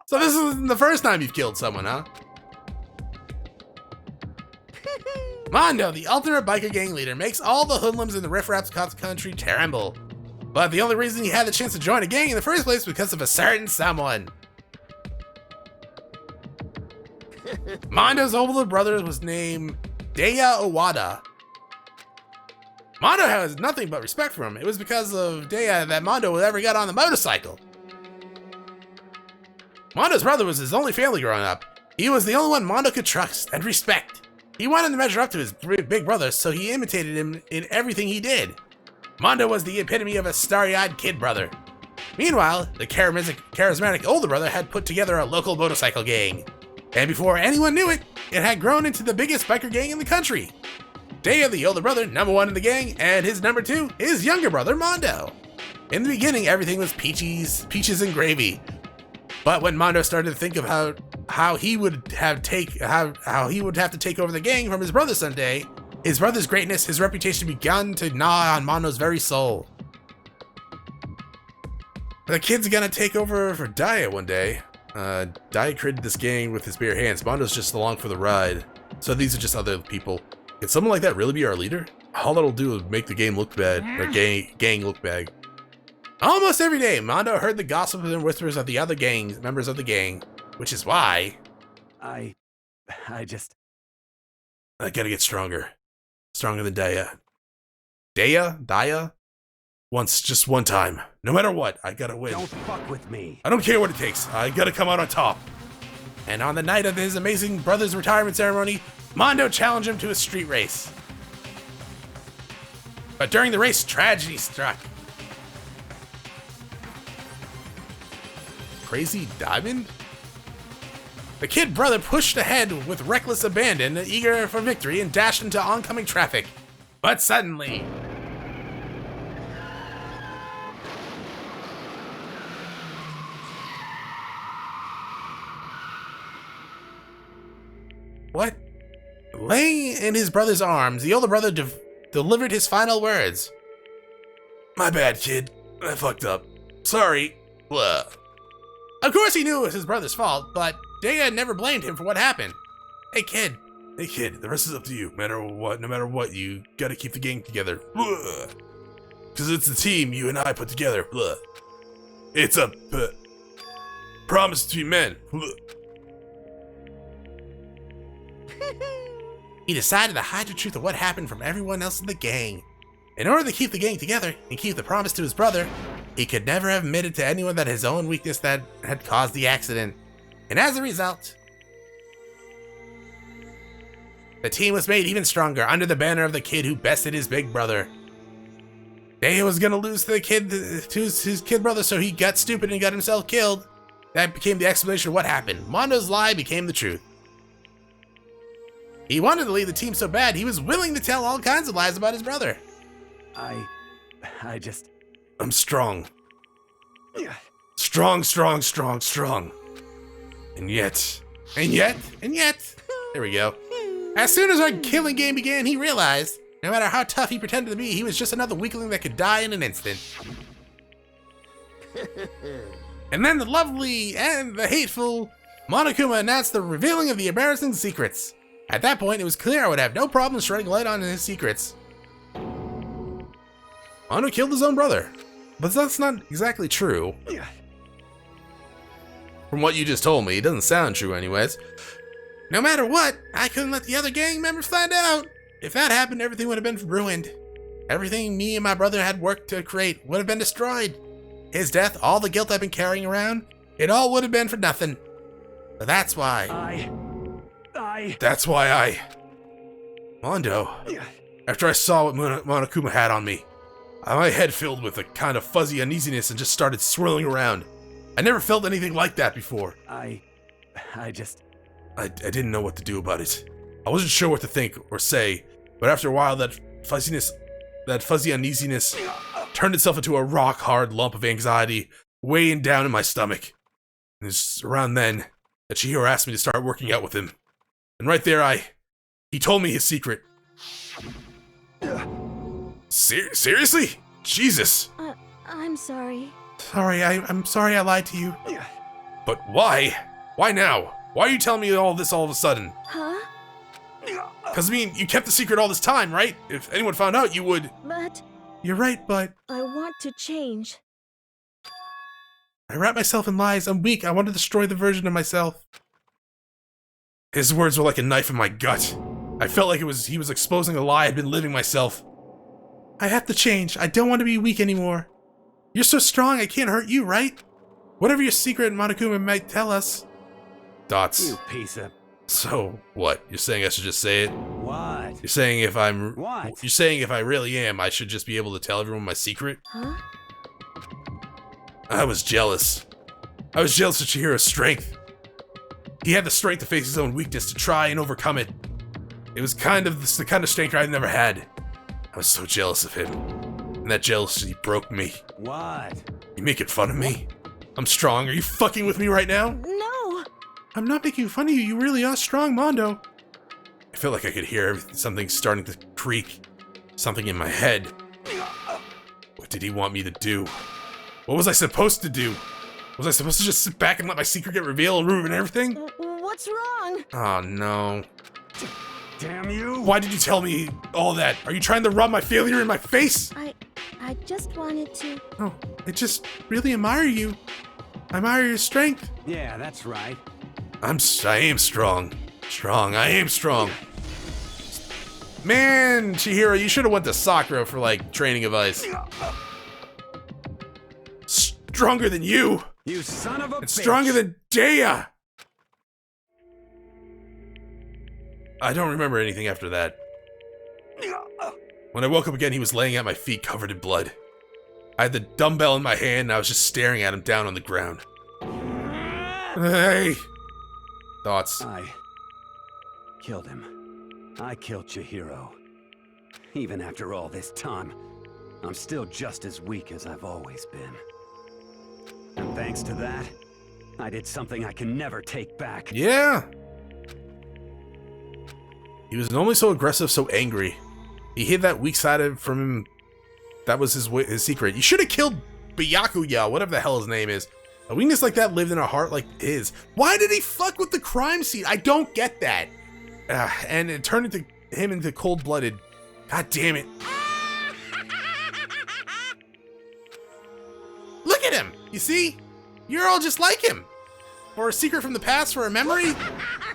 So this isn't the first time you've killed someone, huh? Mondo, the ultimate biker gang leader, makes all the hoodlums in the riffraff country tremble. But the only reason he had the chance to join a gang in the first place was because of a certain someone. Mondo's older brother was named Daya Owada. Mondo has nothing but respect for him. It was because of Daya that Mondo ever got on the motorcycle. Mondo's brother was his only family growing up. He was the only one Mondo could trust and respect. He wanted to measure up to his big brother, so he imitated him in everything he did. Mondo was the epitome of a starry-eyed kid brother. Meanwhile, the charismatic older brother had put together a local motorcycle gang. And before anyone knew it, it had grown into the biggest biker gang in the country. Daya, the older brother, #1 in the gang, and his #2, his younger brother, Mondo. In the beginning, everything was peaches and gravy. But when Mondo started to think of how he would have to take over the gang from his brother someday, his brother's greatness, his reputation began to gnaw on Mondo's very soul. The kid's gonna take over for Daya one day. Daya created this gang with his bare hands. Mondo's just along for the ride. So these are just other people. Can someone like that really be our leader? All that'll do is make the game look bad, or gang look bad. Almost every day, Mondo heard the gossip and whispers of the other members of the gang, which is why I gotta get stronger. Stronger than Daya. Daya? Just one time. No matter what, I gotta win. Don't fuck with me. I don't care what it takes. I gotta come out on top. And on the night of his amazing brother's retirement ceremony, Mondo challenged him to a street race. But during the race, tragedy struck. Crazy Diamond? The kid brother pushed ahead with reckless abandon, eager for victory, and dashed into oncoming traffic. But suddenly... What? Laying in his brother's arms, the older brother delivered his final words. My bad, kid. I fucked up. Sorry. Blah. Of course he knew it was his brother's fault, but Daya never blamed him for what happened. Hey kid, the rest is up to you. No matter what, you gotta keep the gang together. Blah. Cause it's the team you and I put together. Blah. It's a promise to be men. Blah. He decided to hide the truth of what happened from everyone else in the gang. In order to keep the gang together and keep the promise to his brother, he could never have admitted to anyone that his own weakness that had caused the accident. And as a result, the team was made even stronger under the banner of the kid who bested his big brother. Daya was gonna lose to his kid brother, so he got stupid and got himself killed. That became the explanation of what happened. Mondo's lie became the truth. He wanted to lead the team so bad, he was willing to tell all kinds of lies about his brother. I'm strong. Strong. And yet. There we go. As soon as our killing game began, he realized, no matter how tough he pretended to be, he was just another weakling that could die in an instant. And then the lovely and the hateful Monokuma announced the revealing of the embarrassing secrets. At that point, it was clear I would have no problem shedding light on his secrets. Mondo killed his own brother, but that's not exactly true. From what you just told me, it doesn't sound true anyways. No matter what, I couldn't let the other gang members find out. If that happened, everything would have been ruined. Everything me and my brother had worked to create would have been destroyed. His death, all the guilt I've been carrying around, it all would have been for nothing. But that's why... Mondo, after I saw what Monokuma had on me, my head filled with a kind of fuzzy uneasiness and just started swirling around. I never felt anything like that before. I didn't know what to do about it. I wasn't sure what to think or say, but after a while that fuzzy uneasiness turned itself into a rock-hard lump of anxiety weighing down in my stomach. And it's around then that Chihiro asked me to start working out with him. And right there, he told me his secret. Seriously? Jesus. I'm sorry. I'm sorry I lied to you. But why? Why now? Why are you telling me all this all of a sudden? Huh? Because, you kept the secret all this time, right? If anyone found out, you would... But... You're right, but... I want to change. I wrap myself in lies. I'm weak. I want to destroy the version of myself. His words were like a knife in my gut. I felt like he was exposing a lie I'd been living myself. I have to change. I don't want to be weak anymore. You're so strong, I can't hurt you, right? Whatever your secret Monokuma might tell us. Dots. You piece of... So, what? You're saying I should just say it? What? You're saying if I'm... What? You're saying if I really am, I should just be able to tell everyone my secret? Huh? I was jealous. I was jealous of Chihiro's strength. He had the strength to face his own weakness, to try and overcome it. It was the kind of strength I'd never had. I was so jealous of him. And that jealousy broke me. What? You making fun of me? I'm strong. Are you fucking with me right now? No! I'm not making fun of you. You really are strong, Mondo. I felt like I could hear something starting to creak. Something in my head. What did he want me to do? What was I supposed to do? Was I supposed to just sit back and let my secret get revealed and ruin everything? What's wrong? Oh no. Damn you! Why did you tell me all that? Are you trying to rub my failure in my face? I just wanted to... Oh, I just really admire you. I admire your strength. Yeah, that's right. I am strong. I am strong. Man, Chihiro, you should have went to Sakura for, training advice. Stronger than you! You son of a bitch! Stronger than Daya! I don't remember anything after that. When I woke up again, he was laying at my feet covered in blood. I had the dumbbell in my hand and I was just staring at him down on the ground. Hey! Thoughts? I killed him. I killed Chihiro. Even after all this time, I'm still just as weak as I've always been. And thanks to that, I did something I can never take back. Yeah! He was normally so aggressive, so angry. He hid that weak side from him. That was his secret. You should have killed Byakuya, whatever the hell his name is. A weakness like that lived in a heart like his. Why did he fuck with the crime scene? I don't get that. And it turned him into cold-blooded. God damn it. Look at him! You see? You're all just like him. For a secret from the past, for a memory.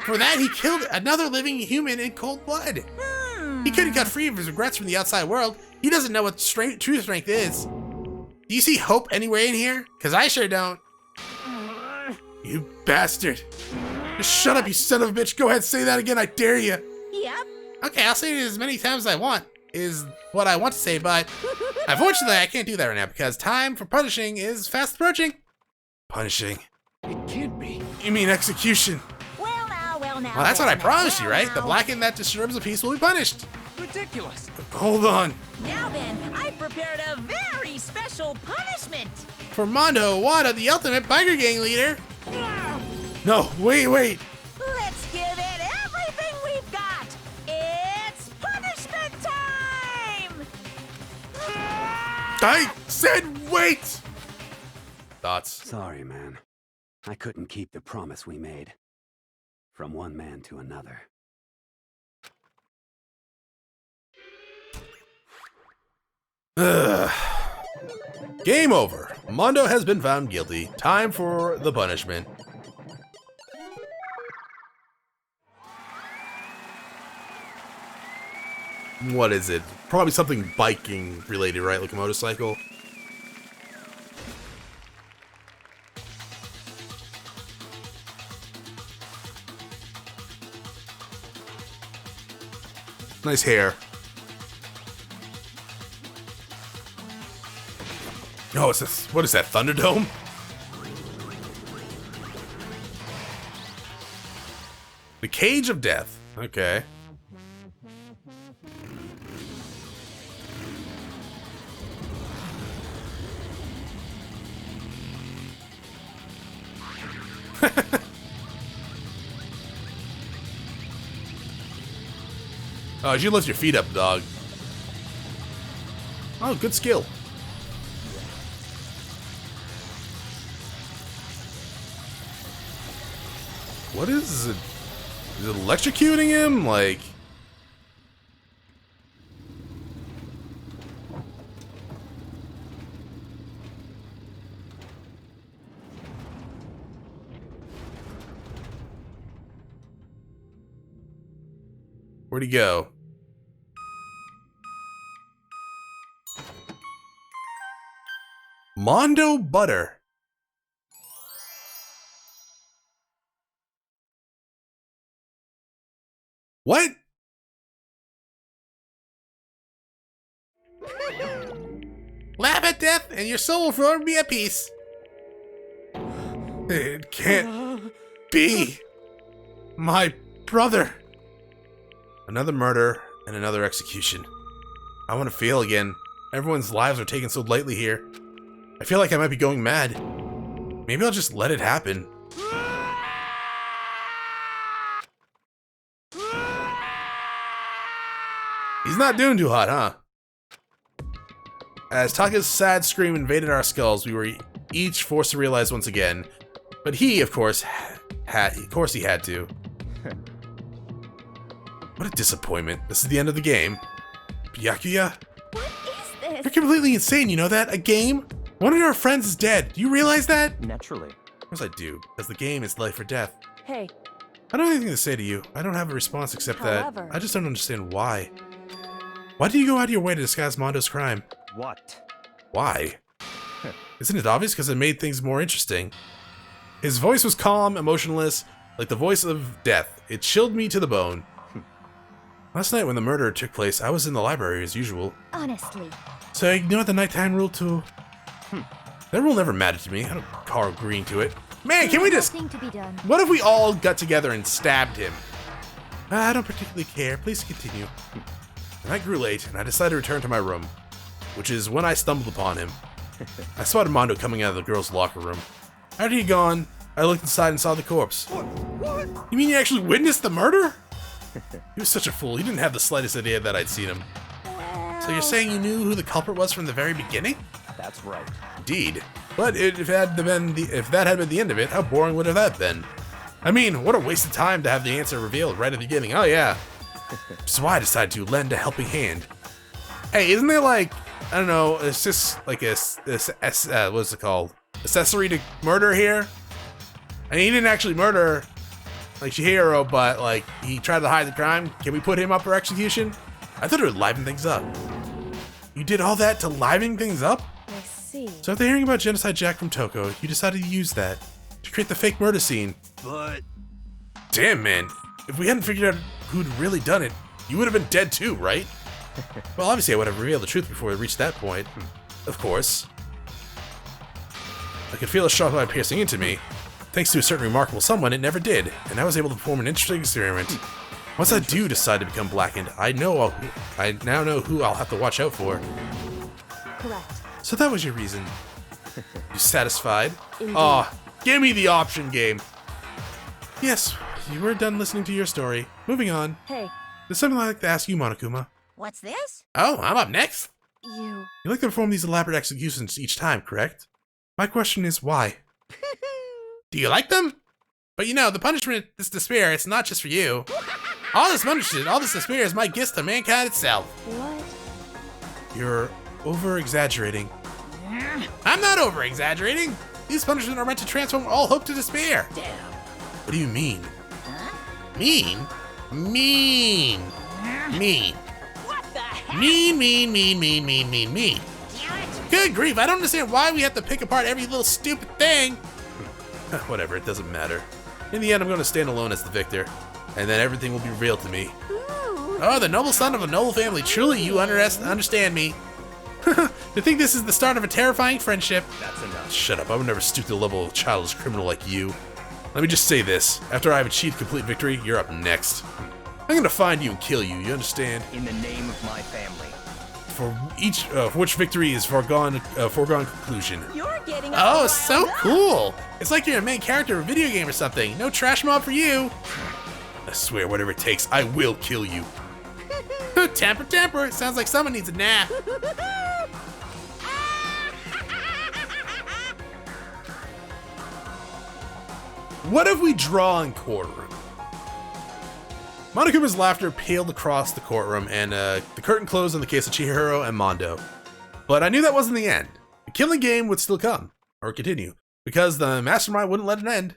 For that, he killed another living human in cold blood. He couldn't cut free of his regrets from the outside world. He doesn't know what true strength is. Do you see hope anywhere in here? Because I sure don't. You bastard. Just shut up, you son of a bitch. Go ahead, say that again, I dare you. Yep. Okay, I'll say it as many times as I want, is what I want to say, but unfortunately I can't do that right now because time for punishing is fast approaching. Punishing. It can't be. You mean execution? Well now. Well, that's what I promised you, right? The blackened that disturbs the peace will be punished. Ridiculous. Hold on. Now then, I prepared a very special punishment. For Mondo Wada, the ultimate biker gang leader. No, wait. Let's give it everything we've got. It's punishment time. I said wait. Thoughts? Sorry, man. I couldn't keep the promise we made. From one man to another. Game over. Mondo has been found guilty. Time for the punishment. What is it? Probably something biking related, right? Like a motorcycle. Nice hair. Oh, it's this. What is that? Thunderdome? The Cage of Death. Okay. Oh, you lift your feet up, dog. Oh, good skill. What is it? Is it electrocuting him? Like... Where'd he go? Mondo Butter. What? Laugh at death and your soul will forever be at peace. It can't be. My brother. Another murder and another execution. I want to feel again. Everyone's lives are taken so lightly here. I feel like I might be going mad. Maybe I'll just let it happen. He's not doing too hot, huh? As Taka's sad scream invaded our skulls, we were each forced to realize once again. But he, of course, he had to. What a disappointment. This is the end of the game. Byakuya? What is this? You're completely insane, you know that? A game? One of your friends is dead. Do you realize that? Naturally. Of course I do, because the game is life or death. Hey, I don't have anything to say to you. I don't have a response except However- that I just don't understand why. Why do you go out of your way to disguise Mondo's crime? What? Why? Isn't it obvious? Because it made things more interesting. His voice was calm, emotionless, like the voice of death. It chilled me to the bone. Last night when the murder took place, I was in the library as usual. Honestly. So I ignored the nighttime rule too. That rule never mattered to me. I don't call agreeing to it. Man, can we just... Nothing to be done. What if we all got together and stabbed him? I don't particularly care. Please continue. The night grew late, and I decided to return to my room, which is when I stumbled upon him. I spotted Mondo coming out of the girls' locker room. After he'd gone, I looked inside and saw the corpse. What? You mean you actually witnessed the murder? He was such a fool. He didn't have the slightest idea that I'd seen him. So you're saying you knew who the culprit was from the very beginning? That's right. Indeed. But if that had been the end of it, how boring would have that been? I mean, what a waste of time to have the answer revealed right at the beginning. Oh yeah. Which is why I decided to lend a helping hand. Hey, isn't there like, I don't know, it's just like what's it called? Accessory to murder here? I mean, he didn't actually murder like Chihiro, but like he tried to hide the crime. Can we put him up for execution? I thought it would liven things up. You did all that to liven things up? I see. So after hearing about Genocide Jack from Toko, you decided to use that to create the fake murder scene. But... Damn, man. If we hadn't figured out who'd really done it, you would have been dead too, right? Well, obviously I would have revealed the truth before it reached that point. Of course. I could feel a sharp eye piercing into me. Thanks to a certain remarkable someone, it never did, and I was able to perform an interesting experiment. Once I do decide to become blackened, I now know who I'll have to watch out for. Correct. So that was your reason. You satisfied? Indeed. Aw, give me the option game. Yes, you were done listening to your story. Moving on. Hey. There's something I'd like to ask you, Monokuma. What's this? Oh, I'm up next? You like to perform these elaborate executions each time, correct? My question is, why? Do you like them? But you know, the punishment, this despair, it's not just for you. All this punishment, all this despair is my gift to mankind itself. What? You're over-exaggerating. I'm not over-exaggerating. These punishments are meant to transform all hope to despair. Damn. What do you mean? Huh? Mean? Mean. Mean. What the heck? Mean. Damn it. Good grief, I don't understand why we have to pick apart every little stupid thing. Whatever, it doesn't matter. In the end, I'm going to stand alone as the victor, and then everything will be revealed to me. Ooh. Oh, the noble son of a noble family. Truly, you understand me. To think this is the start of a terrifying friendship. That's enough. Shut up, I would never stoop to the level of a childish criminal like you. Let me just say this. After I've achieved complete victory, you're up next. I'm going to find you and kill you, you understand? In the name of my family. For which victory is foregone conclusion. You're getting Oh, so cool! It's like you're a main character of a video game or something. No trash mob for you. I swear, whatever it takes, I will kill you. Tamper. It sounds like someone needs a nap. What if we draw in courtroom? Monokuma's laughter paled across the courtroom, and the curtain closed on the case of Chihiro and Mondo. But I knew that wasn't the end. The killing game would still come, or continue, because the mastermind wouldn't let it end.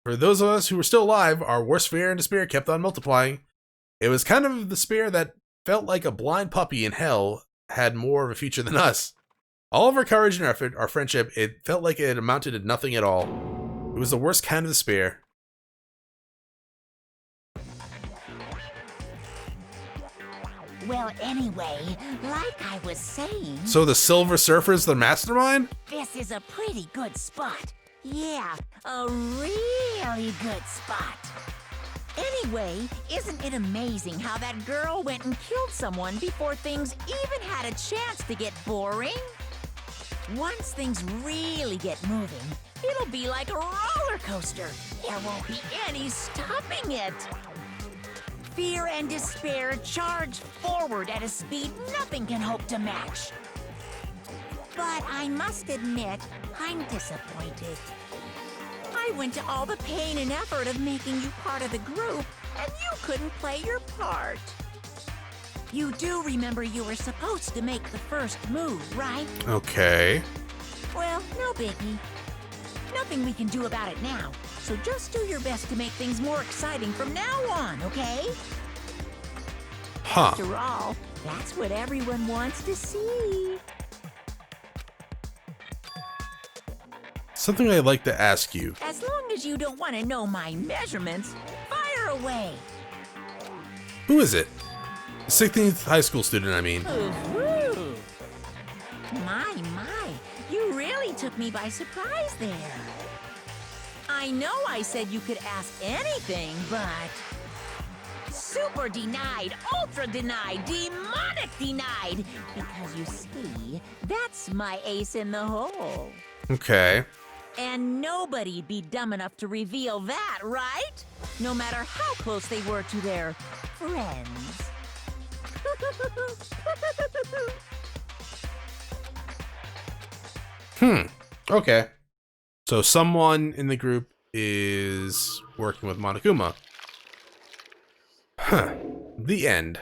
For those of us who were still alive, our worst fear and despair kept on multiplying. It was kind of the despair that felt like a blind puppy in hell had more of a future than us. All of our courage and effort, our friendship, it felt like it amounted to nothing at all. It was the worst kind of despair. Well, anyway, like I was saying... So the Silver Surfer's the mastermind? This is a pretty good spot. Yeah, a really good spot. Anyway, isn't it amazing how that girl went and killed someone before things even had a chance to get boring? Once things really get moving, it'll be like a roller coaster. There won't be any stopping it. Fear and despair charge forward at a speed nothing can hope to match. But I must admit, I'm disappointed. I went to all the pain and effort of making you part of the group, and you couldn't play your part. You do remember you were supposed to make the first move, right? Okay. Well, no biggie. Nothing we can do about it now, so just do your best to make things more exciting from now on, okay? Huh. After all, that's what everyone wants to see. Something I'd like to ask you. As long as you don't want to know my measurements, fire away. Who is it? 16th high school student, I mean. Ooh. My, you really took me by surprise there. I know I said you could ask anything, but... Super denied, ultra denied, demonic denied! Because you see, that's my ace in the hole. Okay. And nobody'd be dumb enough to reveal that, right? No matter how close they were to their friends. Okay. So someone in the group is working with Monokuma. Huh. The end.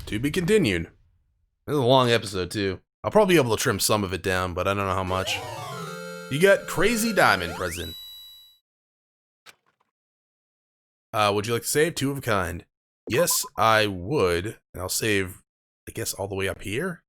To be continued. This is a long episode, too. I'll probably be able to trim some of it down, but I don't know how much. You got Crazy Diamond present. Would you like to save? Two of a kind. Yes, I would. And I'll save, I guess, all the way up here?